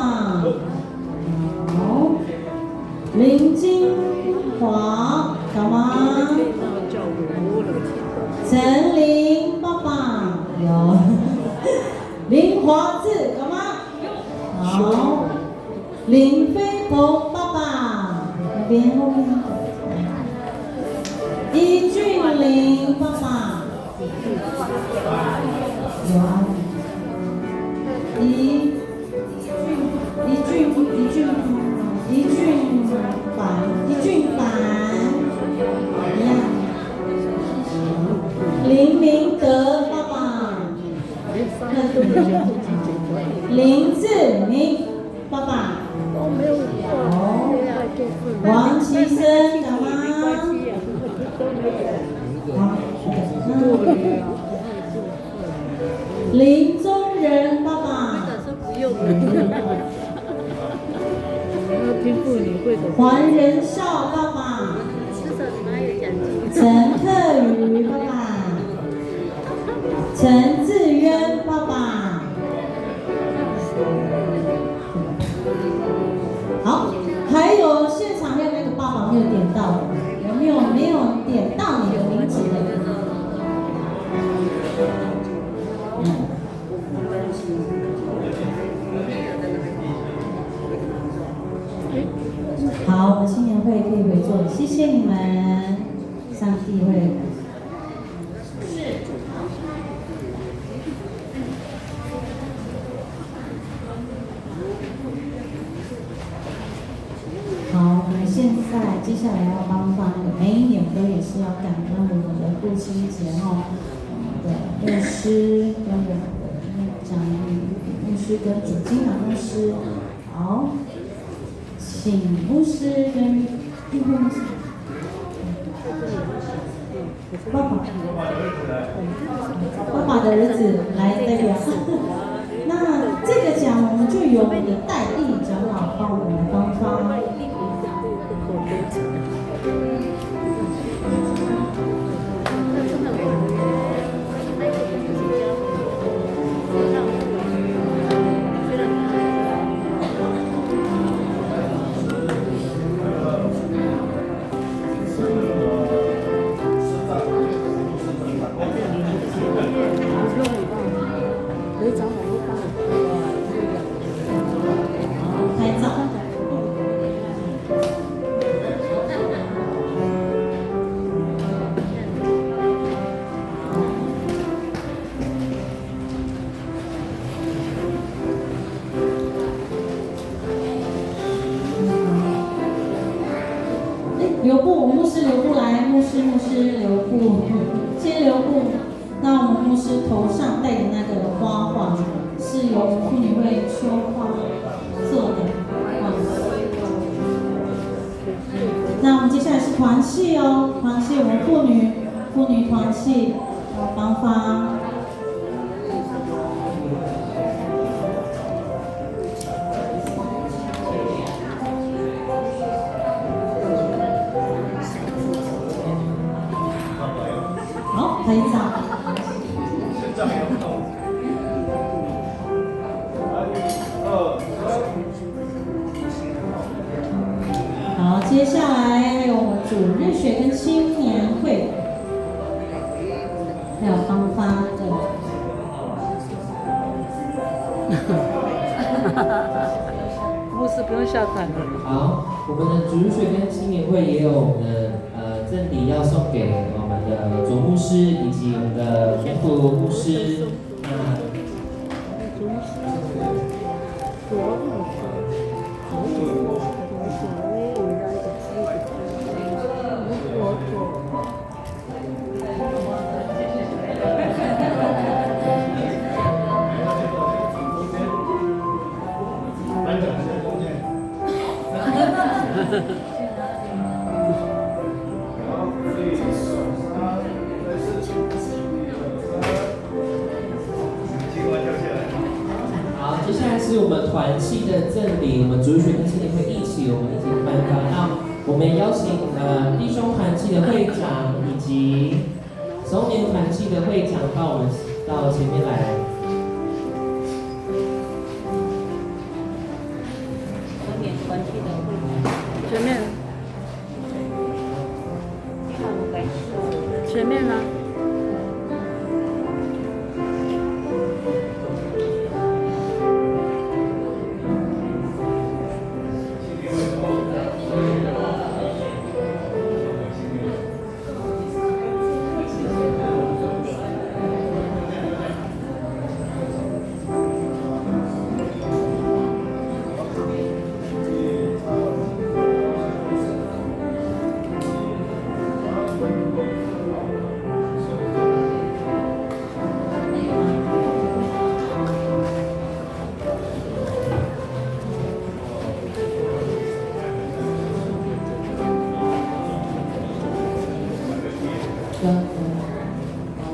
[SPEAKER 7] 好，林金华干嘛？陈林爸爸有，林华志干嘛？好，林飞鹏爸爸那边后面，伊俊林爸爸有啊。一俊凡一样，林明德爸爸，林志明爸爸，王其生干嘛？林宗仁爸爸。黄仁孝爸爸，陈克宇爸爸，陈志渊爸爸，好，还有现场还有那个爸爸没有点到的，有没有点到你的名字的？好，我们青年会可以回座，谢谢你们，上帝会。好，我们现在接下来要帮忙的，每一年都也是要感恩我们的父亲节哦，我们的牧师跟我们的讲牧师跟主经的牧师，好。请牧师跟弟兄爸爸的儿子来代表。那这个奖我们就由我们的代理长老帮我们颁发。留步，牧师留步来，牧师留步，先留步。那我们牧师头上戴的那个花环是由妇女会秋花做的。那我们接下来是团契哦，团契我们妇女团契颁发。拍照。好，接下来还有我们主日学跟青年会，还有颁发的。
[SPEAKER 4] 牧师不用下台。
[SPEAKER 1] 好，我们的主日学跟青年会也有我们的赠礼要送给我们的左牧师以及我们的副牧师。
[SPEAKER 9] 是我们团契的赠礼，我们主学跟心灵会一起颁发。那我们邀请弟兄团契的会长以及松年团契的会长到前面来。
[SPEAKER 4] 松年团契的会长，前面，前面吗？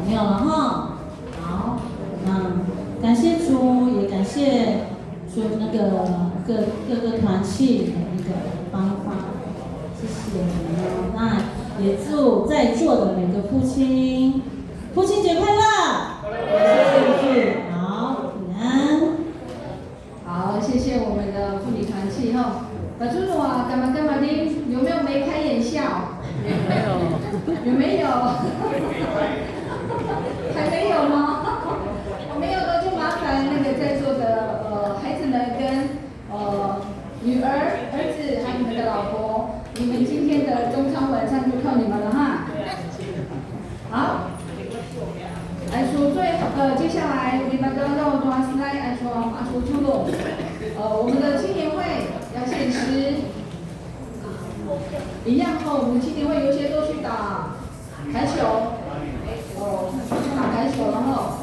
[SPEAKER 7] 没有了哈。好，那感谢主，也感谢说那个各个团契的一个帮发，谢谢你们。那也祝在座的每个父亲，父亲节快乐！谢谢主，好，平安。
[SPEAKER 3] 好，谢谢我们的妇女团契哈。把猪肉啊，干嘛的？有没有眉开眼笑？
[SPEAKER 4] 没有。
[SPEAKER 3] 有没有？还没有吗？没有的就麻烦那个在座的孩子们跟女儿、儿子还有你们的老婆，你们今天的中餐晚餐就靠你们了哈。好，来说接下来我们到多斯来来说出路，我们的青年会要限时，一样后我们青年会有些都去打排球，去打排球，然后。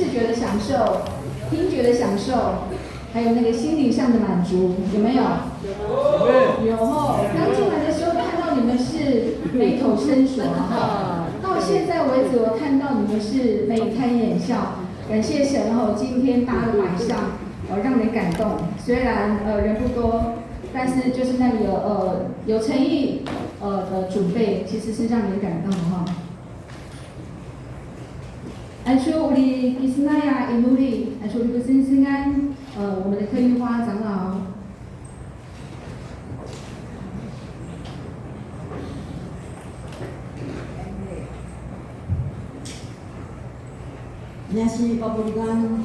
[SPEAKER 3] 视觉的享受、听觉的享受，还有那个心理上的满足，有没有？有吼！刚进来的时候看到你们是眉头深锁哈，到现在为止我看到你们是眉开眼笑，感谢神吼，今天搭的晚上让人感动。虽然人不多，但是就是那里有诚意的准备，其实是让人感动哈。Acho 우리 기스나야 이누리, acho 우리 신승한我们的克玉花长老。
[SPEAKER 10] Nasi pabuligan,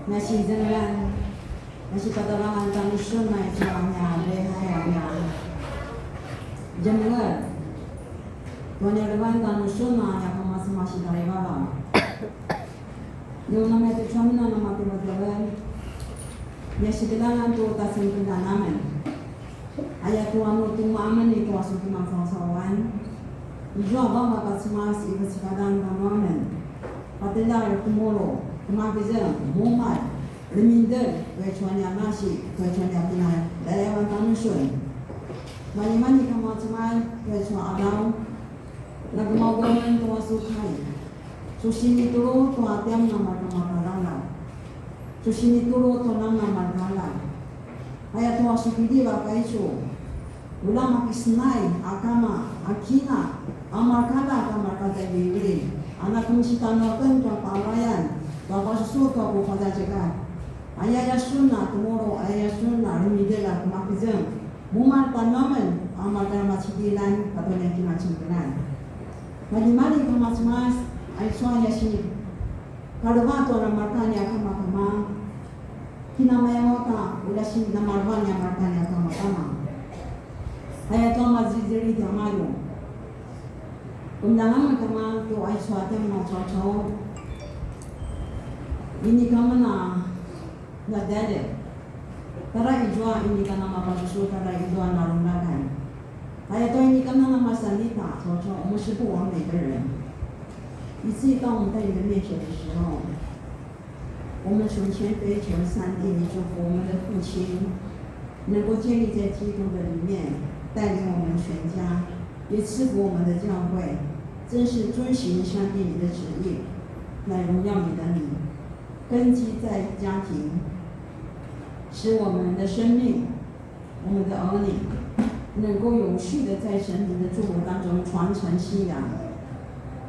[SPEAKER 10] nasi zangan, nasi patalangan tanusun na islamnya lehayanya. Jangan, tuanya lewan tanusun na ya masih dari bawah. Yung nama itu cuma nama tiba-tiba, nasi bilangan tu tak sempurna namen. Ayat tuan tu aman itu asal kita sawan. Jua bapa kasmas ibu sekadan namen. Patelar tomorrow, kumabizan, mumat, reminder, wechuanya nasi, wechuanya pinai, dayawan tanusun. Mani-mani kamat-kamat, wechua adau, nagmagawan tuwa sukai. Susini turo to atiam na markamarala. Susini turo to nang na markala. Ayat tuwa sukidi wa kaiso. Ulang makisnay, akama, akina, amarkala kamarkata bibili. Anak mensitanakan ke palayan, bapa susu ke pada cakap. Ayah sunnah tomorrow, ayah sunnah remedial kemakizam. Mumar tanaman, amal dalam cikilan, katanya kena cikilan. Mari-mari kemas-mas, ayah suanya sini. Kalau batu orang markanya kama-kama, kina mayamota, udah sini namarwannya markanya kama-kama. Ayah tuan maziziri jamalu. Undangan kama tu ay suatu yang cocok. Ini kama na dede. Tara ijua ini kana mapasu tara ijua narundakan. Ayat tu ini kama na masanita cocok. 我们是不完美的人。一次当我们在你的面前的时候，我们首先追求上帝，你祝福我们的父亲能够建立在基督的里面，带领我们全家。也赐福我们的教会，真是遵行上帝你的旨意，来荣耀你的名，根基在家庭，使我们的生命，我们的儿女能够永续的在神你的祝福当中传承信仰，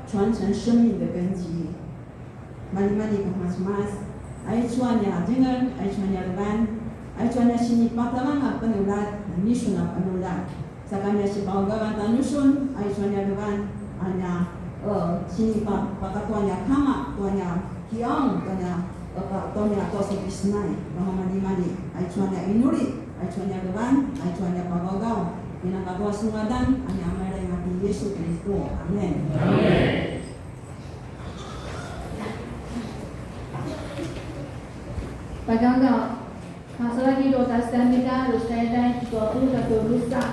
[SPEAKER 10] 传承生命的根基。Mari-mari kemas-mas, ay suanya jangan, ay suanya leban, ay suanya sini patalang penulat, nisuna penulat. Sakanya si bawagawan tanusun, ay suanya leban, hanya sini pakatuanya kama, tuanya kiong, tuanya tosi bisnai, mari-mari, ay suanya inuri, ay suanya leban, ay suanya bawagaw, pinakagawa sungadan, hanya amalay mati Yesus Kristo. Amen. Amen.
[SPEAKER 3] Paganda, selagi 23 miliar rupiah itu rusak，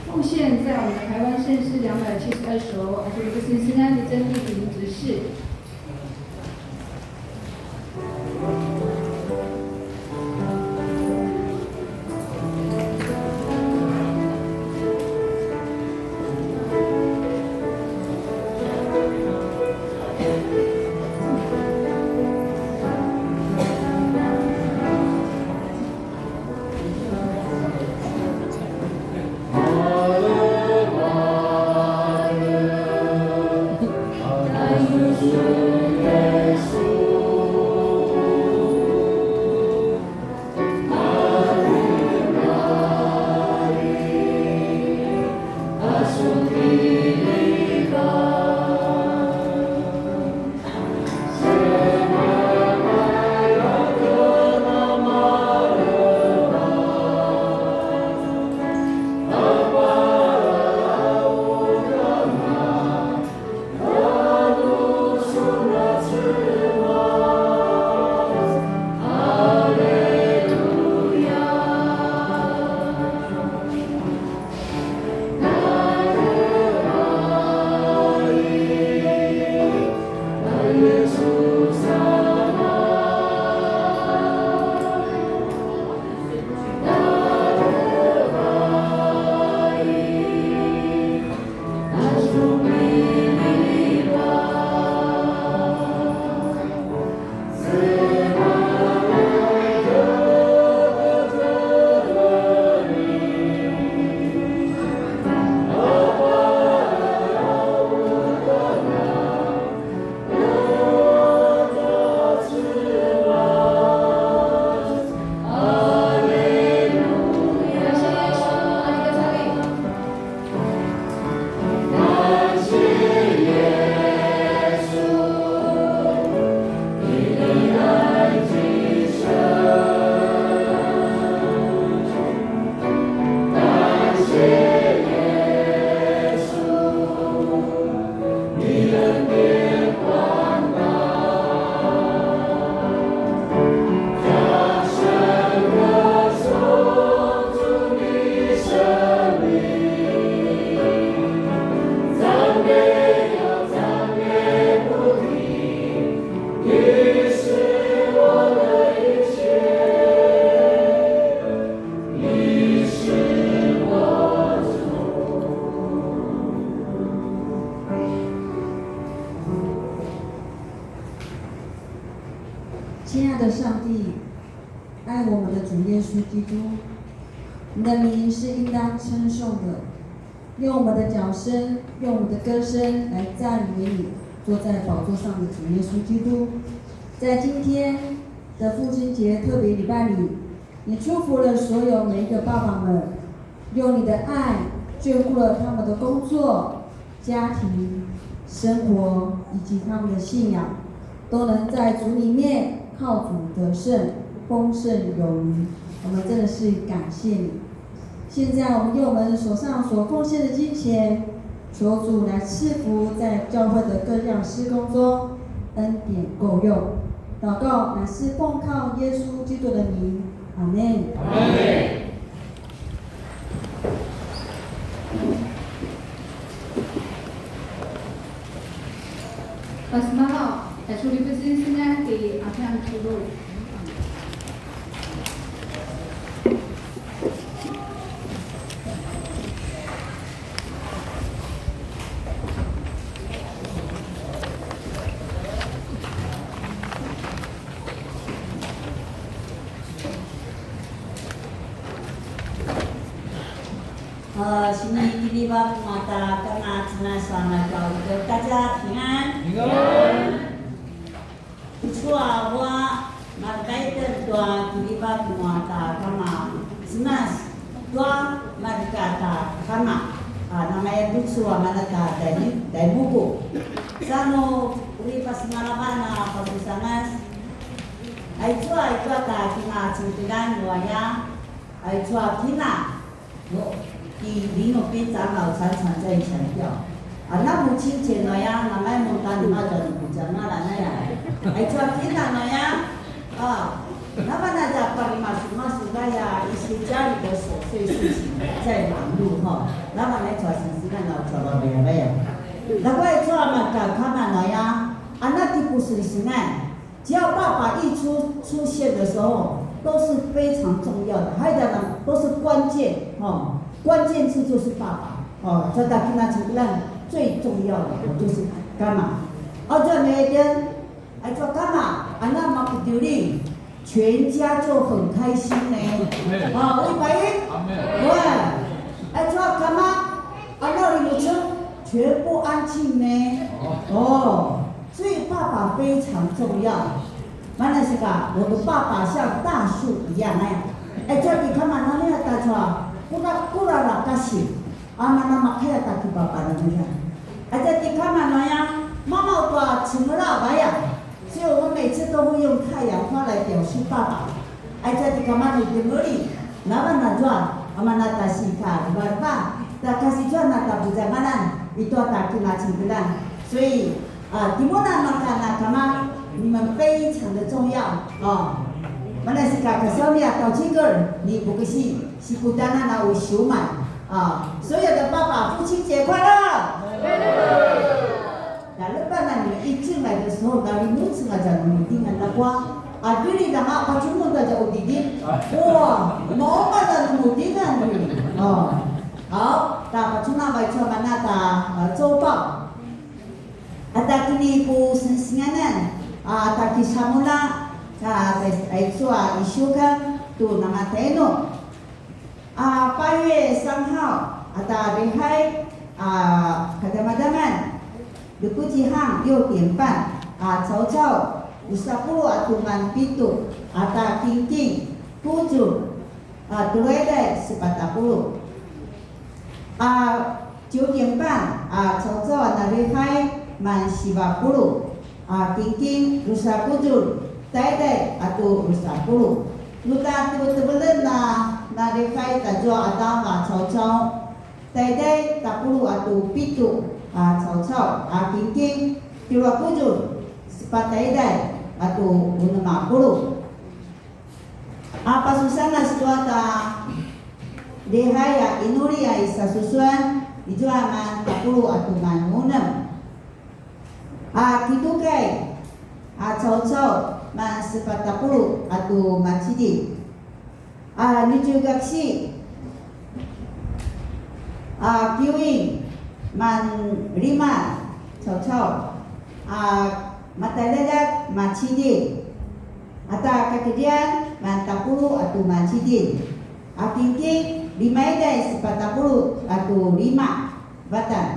[SPEAKER 3] 奉献在我们台湾县市272所，而且这个新兴安的真理领执事。
[SPEAKER 1] Hallelujah.
[SPEAKER 10] 亲爱的上帝，爱我们的主耶稣基督，你的名是应当称颂的。用我们的脚声，用我们的歌声来赞美你，坐在宝座上的主耶稣基督。在今天的父亲节特别礼拜里，你祝福了所有每一个爸爸们，用你的爱眷顾了他们的工作、家庭、生活以及他们的信仰，都能在主里面靠主得胜，丰盛有余。我们真的是感谢你。现在我们用我们手上所奉献的金钱，求主来赐福在教会的各样施工中，恩典够用。祷告乃是奉靠耶稣基督的名，阿门。
[SPEAKER 1] 阿门。
[SPEAKER 3] Basmalau, actually businessnya di apa yang dulu.
[SPEAKER 5] Sini di bawah mata karena selamat kau大家平安。
[SPEAKER 1] 平安。
[SPEAKER 5] 不错啊，我马改的多di bawah mata karena semas dua markata karena namanya Butsua Malaka dari buku. Sano uri pas malabana pabusanas. Ai chua ta kina cimpilan luaya. Ai chua kina. 以林永斌长老常常在强调，那母亲节了呀，那买牡丹你妈的不讲那那呀，还做天哪了呀，那么那家把你妈苏个呀，一些家里的琐碎事情在忙碌哈，那么来做城市看到做了没有？那个做嘛搞他们了呀，那地不是是爱，只要爸爸一出现的时候，都是非常重要的，还有呢都是关键哦。关键字就是爸爸在大家情况最重要的就是干嘛？这每天做干嘛？那么不丢脸，全家就很开心呢。为白云，对，做干嘛？那里有车，全部安静呢。所以爸爸非常重要。完了是吧？我的爸爸像大树一样做你看嘛，那里大错。Kurang kasih, mana makanya tak bapa namanya. Ada di kamar ya, mama tua cemera bayar. 所以我们每次都会用太阳花来表示爸爸。Ada di kamar di muri, nama najwa, amana tasika, berapa? Tak kasih jual nata bujangan, itu tak kena cemberan. 所以di mana makan kamar, 你们非常的重要mana sekarang kesuami atau cikgu, ni bukan si kudana na usiuman. 所有的爸爸父亲节快乐！那日本呢，你们一进来的时候，那里母亲啊在那里听那话，这里的嘛，把全部都在屋顶顶，哇，毛毛的屋顶啊你，好，大把出那外出嘛那大周报，ada kini po sensinganan, taki samula. Ay chua isukan tu nama teno. 8月3号ada rehai kadang-kadang Dukujihan 6点半曹操10 atuman pintu ada king 7 Tuledai 40 9点半曹操ada rehai man 90 king 27 Tayday atau Rusapulu. Luta tebelan na refai tajwa ada Cao Cao. Tayday 10 atau 7 Cao Cao. King 27 sepat Tayday atau 50. Pasusana suata dehaya inuri ay sasusuan ijuaman 10 atau 6. Kitukay Cao Cao man 40 atau macidi. Nujugaksi kiwing man 5 Cao Cao. Matalagat macidi
[SPEAKER 10] Ata kakedian man 10 atau man sidin. Akingking 5 day 40 atau 5 batan.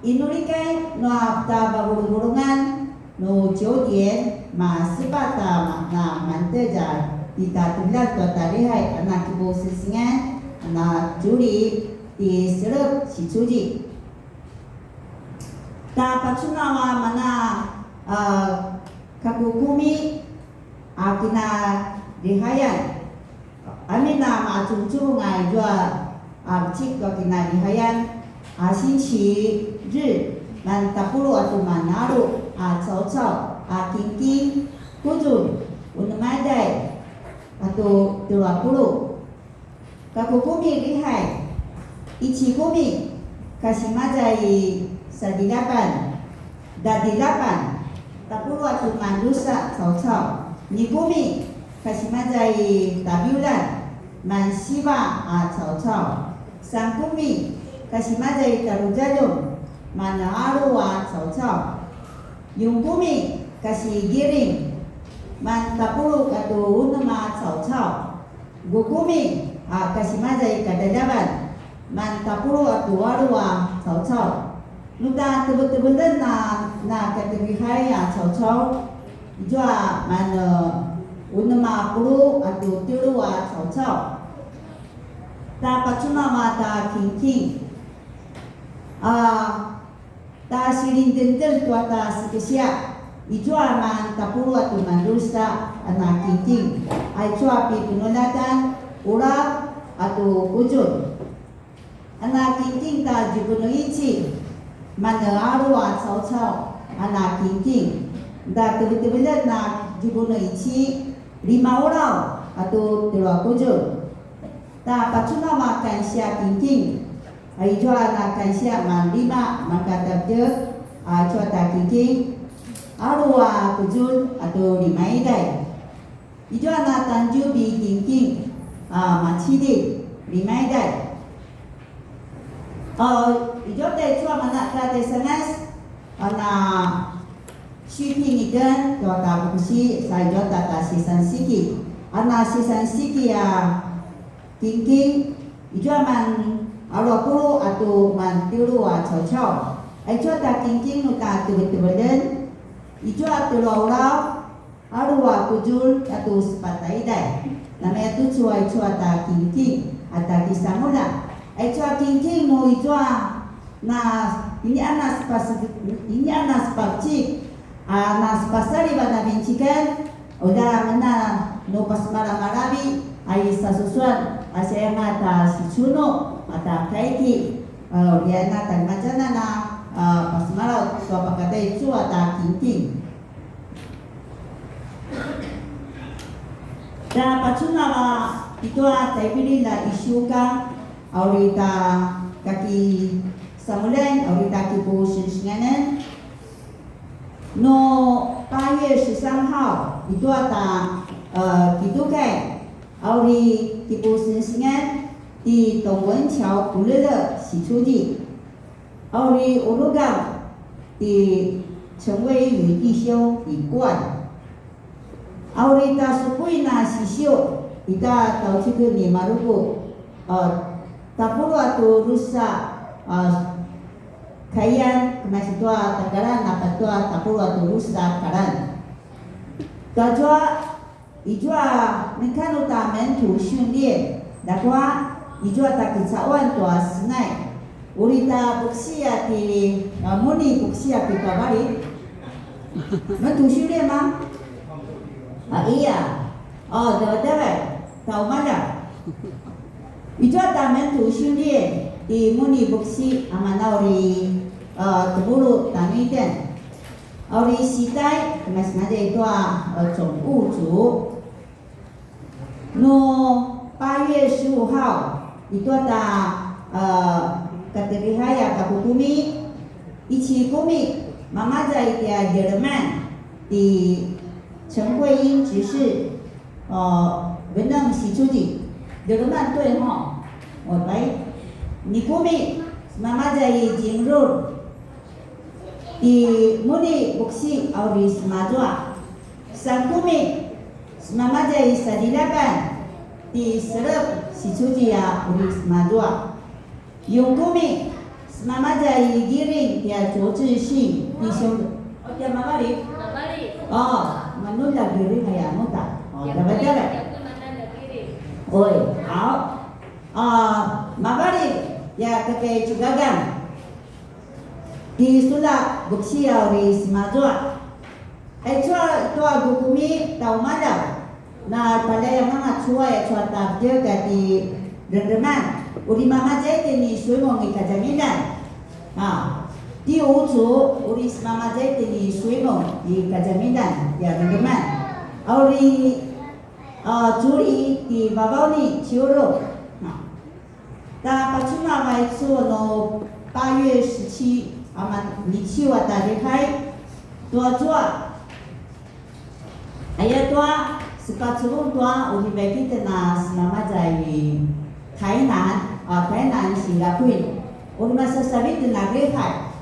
[SPEAKER 10] Inulikai no afta babulungan no 9点嘛18na manteja kita tulas tu tarihai anak ibu sesingan anak juri di serap si cuci. Ta pacunawa mana kakukumi akina dihayan amina ma cucu ngai jua cik kakina dihayan 星期日man 10 atau man naru cau-cau king kujun unmadai atau 20 kakukumi lihai ichikumi kasih majai sadilapan dadilapan 10 atau man dusa cau-cau nikumi kasih majai tabiulan man siwa cau-cau sangkumi kasih majai tarujajum mana arwa cau-cau yung kumi kasih giring man 10 atau unma cau-cau gukumi kasih majai kadadaban man 10 atau arwa cau-cau nuta tebel-tebelen na kategori cau-cau jua mana unma 10 atau tiruwa cau-cau ta pacuna mata king ta silindentel tuata sekesia ijua man 10 atau man dusta anak king ai cua pi penolatan urap atau kujun anak king ta jubuno ichi mana arwa cau-cau anak king da tebel-tebelan na jubuno ichi 5 orang atau 2 kujun ta pacuna makan sia king Aijua na kansia man 5 maka tabje cua ta king arwa kujun atau 5 idai ijua na tanju bi king man sidin 5 idai ijua te cua mana ka te sanas na shipping ikan cua ta bukusi sa ijua ta sisan siki ana sisan siki king ijua man 20 atau man 3 cau-cau ai cua ta king nuta tebel-tebelen ijua telaulau arwa kujul atau sepatai dai namanya tu cua ta king ata kisamula ai cua king no ijua na ini anas spacik anas pasari bana bincikan udah mana no pas malam-malabi ai sasusuan asaya ngata si cuno mata kaiti dia na tan macana na pas malau tu apa kata itu ata king dan pacuna itu taipili la isuka aurita kaki samulen aurita kipu sinsinganen no 8月13号 itu ata kitukai auri kipu sinsingan di Dongwen桥古乐的洗出地，奥利乌鲁港的陈伟宇弟兄的冠，奥利大苏贵那洗修，伊达到这个尼马鲁布，大布拉多鲁萨kayan masih tua tagaran apa tua tapulu atau rusa karan, tajwa ijua mekan utamentu 训练，dakwa ijua takicawan tua senai urita buksia di muni buksia di kabari mentu 训练吗？iya dewa tahu mana ijua tamentu 训练di muni buksi amanauri tebulu taniten auri sitai mas nade itu总务组 no 8月15号 itu ada kategori kakukumi ichikumi mama在Jerman di 陈慧英执事文能洗出的 Jerman 对哈我来nikumi mama在金融 di muli buksi auris majwa sangkumi semamajai sadilakan di serep si cuci ya uris majwa yungkumi semamajai giring dia cuci si di sung dia mabari menunda giring kayak muta dapat jalan oi mabari ya kakek cugagan di sulak buksi auris majwa tua gukumi tau malam na pada yang mana cua ya cua tabje gadi rendeman uri mama jai ni suimong ika jaminan di ucu uri mama jai ni suimong ika jaminan ya rendeman uri juri di babau ni ciuro da pacuna mai suo no 8月17你去我打离开多做ayat tua sepatulung tua uji bagi tena semama jai Thailand Thailand Singapura uri masa sabi tena rehai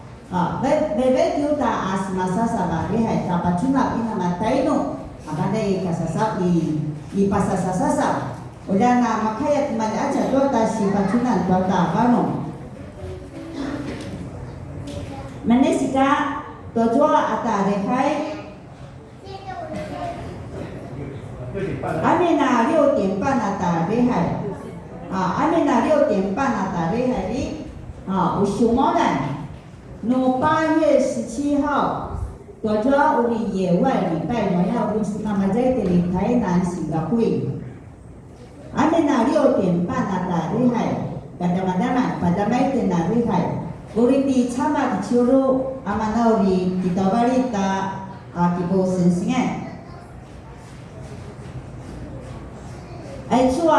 [SPEAKER 10] bebe kita masa sabar rehai tapi cuma ina mataino ada kasasap di pasar sasasa udah na makanya teman aja tua ta si pacunan tua ta kano menesika tua tua ata rehai Amina 6点半打厉害Amina 6点半打厉害哩有熊猫蛋no 8月17号多抓有哩野外礼拜我要有妈妈在这里台南新加坡Amina 6点半打厉害 kadang-kadang pada mai tena厉害 uri di camat curu amana uri di tabarita kibo sensingan 做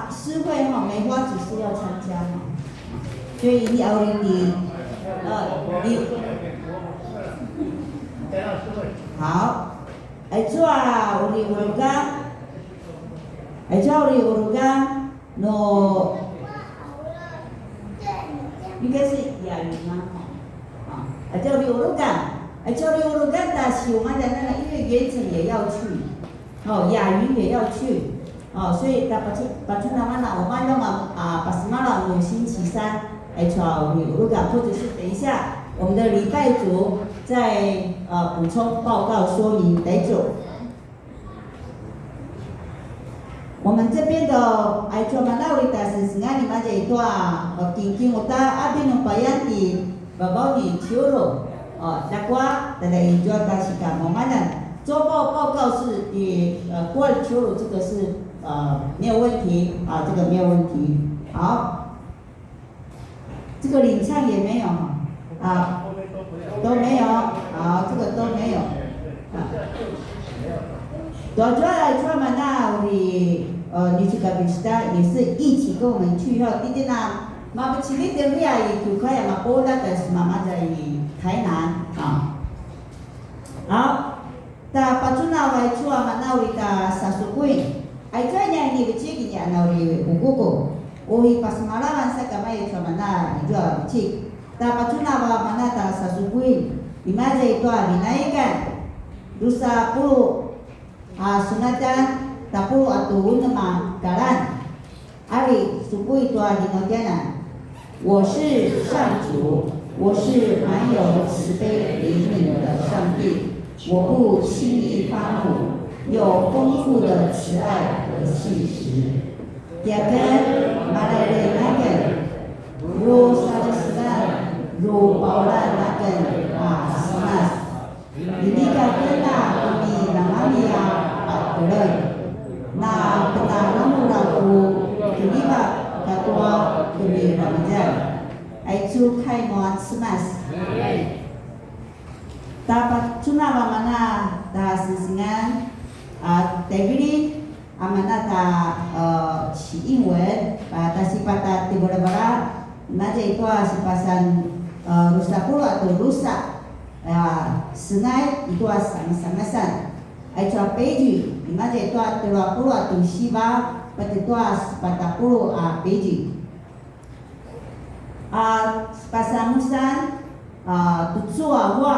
[SPEAKER 10] 诗会梅花只是要参加所以你要你好做우리 우리가 너应该是雅语吗？叫우리 우리가的喜欢的那个音乐原城也要去雅语也要去所以把去那mana我们要把星期三找如果或者是等一下我们的礼拜组再补充报告说明得走。我们这边的cuma mana kita sesengat ni macam itu king uta abi numpayan di babau di ciuro dakwa dari jual kasihkan mana 周报告是过了秋了，这个是没有问题这个没有问题。好，这个领唱也没有都没有这个都没有多抓来专门你这个比赛也是一起跟我们去弟弟妈不起立的厉害就可以播那个是妈妈在台南好。ta pacuna wai chua manauri ta sasukui aikanya ini becik ini anauri bukuku ohi pas malaman sa kamai chua mana jua becik ta pacuna wa mana ta sasukui imaja itu binaikan dosa puluh sunatan tapulu atau nama galan ari sukui itu dinodiana 我是上主我是满有慈悲怜悯的上帝 我不轻易发怒，有丰富的慈爱和信实。dia kan malai naken, ru sadasna, ru paulan naken, senas. Ini katanya kami namanya Patron. Na pernah namu ini pak ketua kami Ramadan. Aitu kai mon semas. Dapat cuna mana dah sesingan tegri amana dah si inwen pada sifat tiba bara naja itu sipasan rusa pulu atau rusa senai itu sama-sama san itu peji naja itu 20 atau siba pada itu 40 peji pasal musan tutsua wa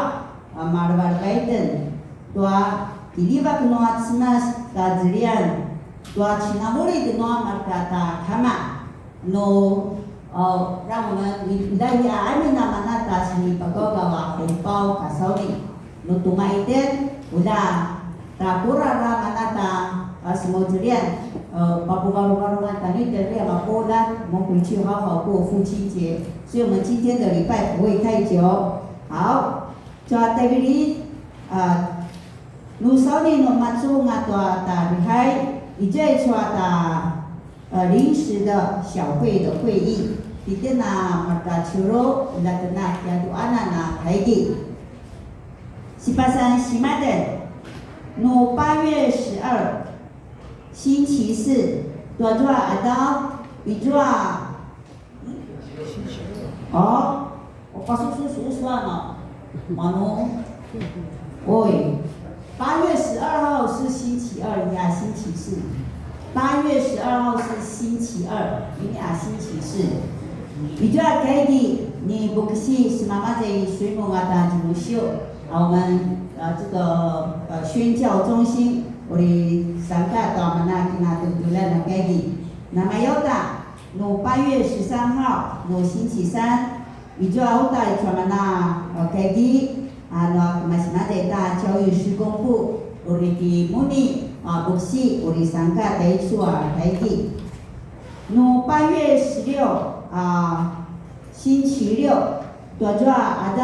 [SPEAKER 10] marbar baiten tua diliba kunoa tsimas kajrian tua chinamuri de noa markata kama no 让我们在阿米那么那达是把个个红包卡手里，no tunga iten udah tapura ra mana ta semua jelian babu baru baru tadi dari apa pola mau kunci hao过父亲节，所以我们今天的礼拜不会太久。好，就在这里，nu sau ni no macu ngatua ta bihai， 一这出ta 临时的小会的会议。 Kita na mata curo na kena yang doana na haigi. Sipasan simaden. No 8月12星期四，多少ada ijua。哦，我把数算了，mano。喂，8月12号是星期二呀，星期四。8月12号是星期二，呀，星期四。 Ijua kaidi ni bukisi semama在水母啊的主秀，我们这个宣教中心，我的上个到我们那跟他都来了kaidi。那么有的，no 8月13号，no 星期三，Ijua有的在我们那kaidi，no masih ada da 教育施工部，我的di muni bukisi，我的上个在处kaidi。no 8月16。 星期六，多少ada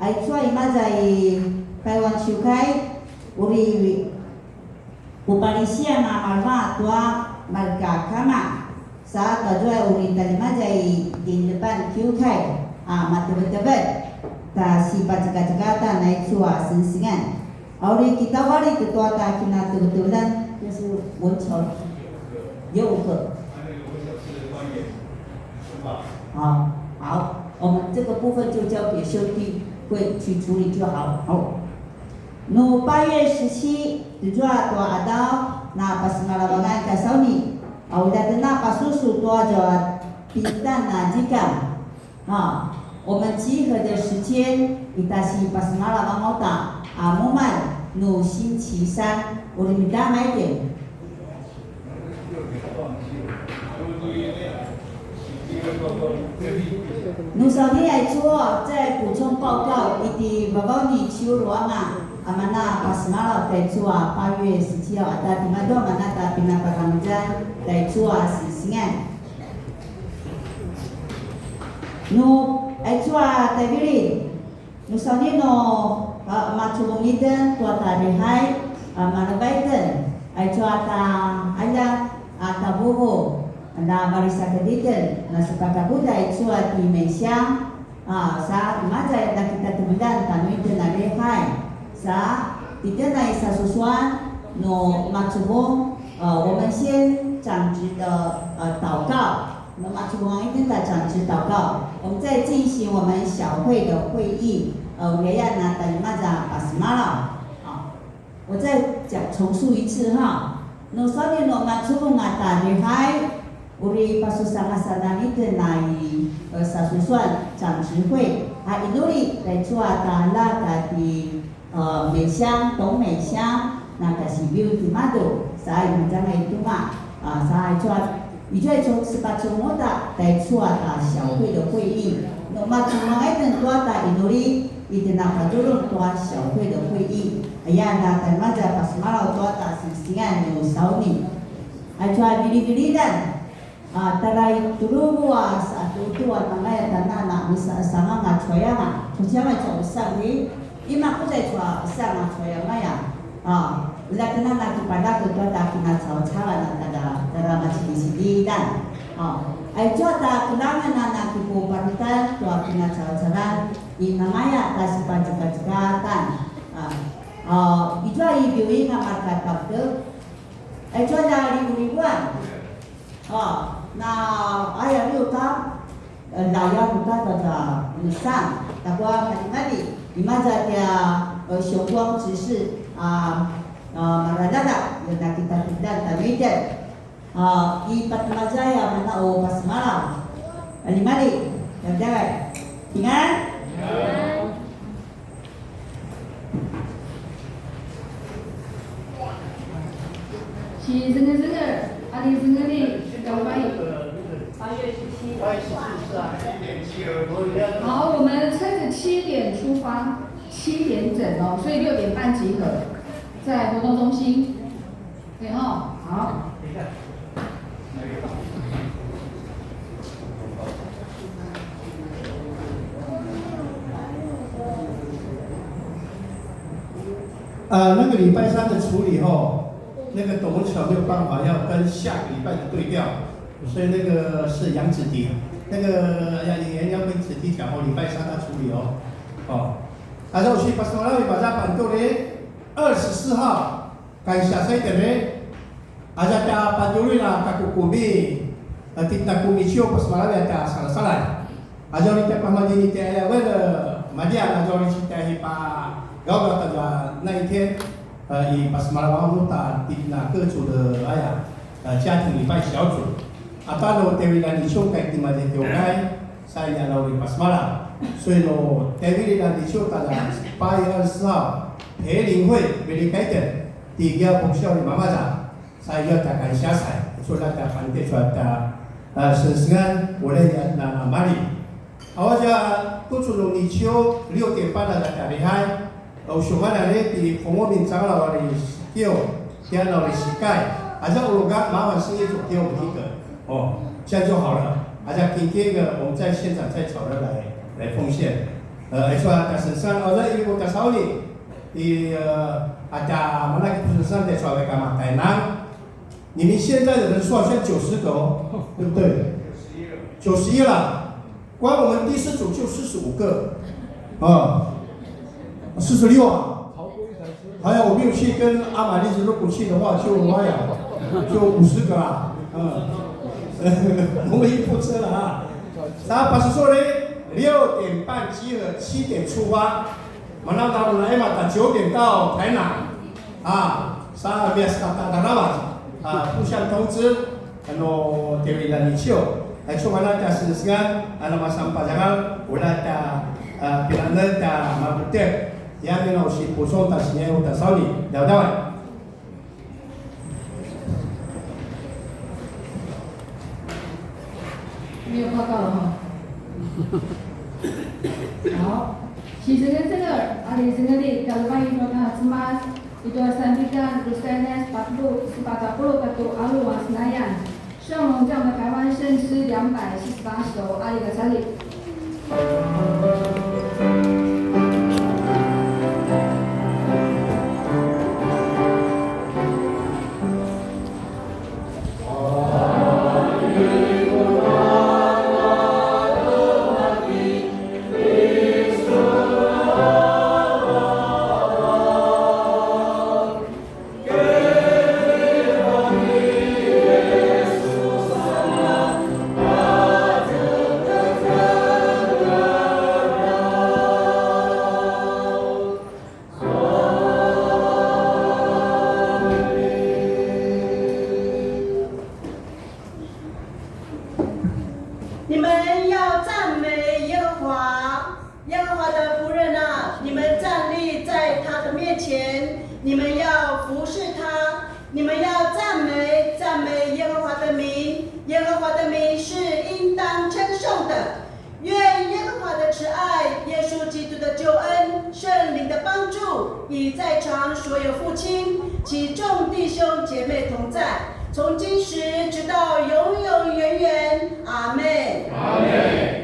[SPEAKER 10] aicua ima在台湾球开，我的Malaysia na marva tua marga kama, saat多少我的terima在di depan球开mata-mata ta si baca-baca ta aicua sensingan, awal kita wali ketua ta kena betul-betulan 就是文桥6个。 好，我们这个部分就交给修弟会去处理就好。好。No 8月17， tujuh tua ada na pas malabangan kasau ni, udah kena pas susu tua jawab pintan na jika, 我们集合的时间kita si pas malabangan ta, momen no 星期三，我们minta mai点。 努少尼来做再补充报告，伊的宝宝你秋罗嘛，mana pas malam在做8月17号ada di mana mana ada pina paramjan在做sisingan。Nu ai做在这里，努少尼no macam ini tua tadi hai mana baiten ai做ta ada tabuho。 na barisa kediten na sepakat budaya cua di Malaysia sa maja na kita temudan tanui na lehai sa kita na isa susuan no macubo 我们先长职的祷告，那么主王一定的长职祷告，我们在进行我们小会的会议，维亚拿等马扎巴斯马了，我再重述一次哈，no sorry no macubo ngata lehai。 Uri pasusama-sama itu nai sasusuan 长职会，inuri在做tala di 美乡东美乡，那个是 view di madu， saya macam itu mah， saya做，你在从18周末的在做小会的会议，那么从那一多的 inuri， 一定那个就是多小会的会议，哎呀，那在嘛在pas malam多的是siang有少你，做bili-bili dan。 tarai tulubu satu tua namanya tanah nak bisa sama ngacoya nak, cucian macam besar ni, ima aku saya cua besar ngacoya maya, bila kena nak kepada ketua tak kena cawa-cawa nak ada macam di sini dan, aja tak kenangan nak kipu parutan tua kena cawa-cawa, ini namanya kasih panjang-panjangatan, itu ibu ini ngamar kata tu, aja dari ribuan. Na ayah itu tak layak kita pada insan, tapi hari-hari imaja dia syukur只是marada yang kita tidak tahu je. Ipat mazaya mana pas malam, hari-hari yang jaga, ingat?
[SPEAKER 3] 其这个阿里这个的要翻译。
[SPEAKER 6] 8月14是啊。
[SPEAKER 3] 好，我们车子7点出发，7点整哦，所以6点半集合，在活动中心。对哈，好。
[SPEAKER 11] 那个礼拜3的处理后，那个董文巧没有办法要跟下个礼拜的对调，所以那个是杨子迪，那个要跟子迪讲哦，礼拜3他处理哦，然后去把什么把它办到嘞24号，该下赛点嘞，aja dah panduri lah kaku kumi, kita kumi cio pas malam ada salah. Aja ni tak paham jadi tak ada wala, madia aja ni kita hipa, gau gau tak 那一天，以把什么王路打那各组的家庭礼拜小组，当然Dewi dan Dicio kayak di mana Dewi saya lalu pas malam， 所以咯Dewi dan Dicio pada 8月24号培灵会美丽开展，第二部校的妈妈长，saya要大家下赛，说大家反对说的sensengan boleh na mari， awak tu suruh Dicio 6点半的大厉害。 Usuman ada di Kongo bincang lah dari Tio, dia dari Sikai, aja urugan 麻烦事业组给我们一个，这样就好了。aja kiki个我们在现场在找人来奉献，说ada sensan, ada ibu kasawli di ada mana sensan在说干嘛？台南，你们现在的人数好像90个哦，对不对？91了，光我们第4组就45个，46啊，还有我没有去跟阿玛丽子，如果去的话就50个啦，我们一部车了啊。然后把说嘞，6点半集合，7点出发，马上到来嘛，到9点到台南，saya biasa kata rawat，互相通知，Dewi dan Dicio，cuma ada sensengan, ada masa pajangan, udah ada pilihan ada mabutek。 yang ni nak usi pusong tak sini udah sauli, dah dah.
[SPEAKER 3] 没有报告了哈。好，其实这个ada sendiri kalau bagi kita semua itu sampaikan Kristen 40 kata alu Senayan， 圣龙将的台湾圣诗248首，阿里的查理。
[SPEAKER 5] 你们要赞美耶和华，耶和华的仆人啊，你们站立在他的面前，你们要服侍他，你们要赞美耶和华的名，耶和华的名是应当称颂的。愿耶和华的慈爱、耶稣基督的救恩、圣灵的帮助，与在场所有父亲及众弟兄姐妹同在。 从今时直到永永远远，阿门。
[SPEAKER 1] 阿门。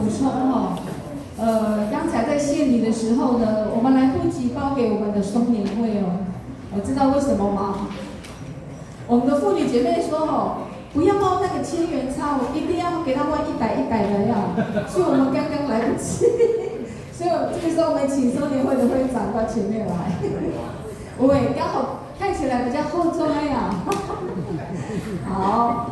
[SPEAKER 3] 补充哈。刚才在献礼的时候呢，我们来不及包给我们的松年会哦。知道为什么吗？我们的妇女姐妹说哦，不要包那个千元钞，一定要给他们一袋一袋的要。所以我们刚刚来不及，所以这个时候我们请松年会的会长到前面来。喂，刚好看起来比较厚重呀。好。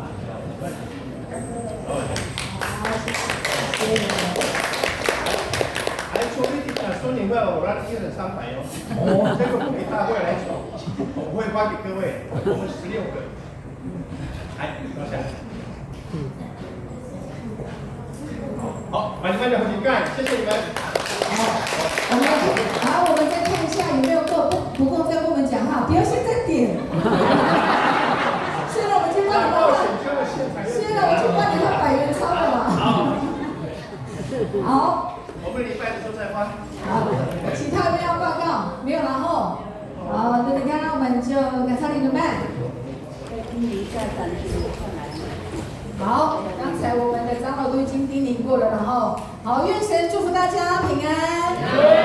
[SPEAKER 11] 说你会，我让你1人300哦。这个不给大会来筹，我会发给各位，我们16个。来，坐下。好，把你们的回去干，谢谢你们。
[SPEAKER 3] 好，我们再看一下有没有够，不够再跟我们讲哈，不要现在点。虽然我去帮你们换，虽然我去帮你换100元钞了嘛。好。
[SPEAKER 11] 我们礼拜的时候再发。
[SPEAKER 3] 好，其他没有报告，没有然后。好，那你看，那我们就赶上你的麦。好，刚才我们的长老都已经叮咛过了，然后好，愿神祝福大家平安。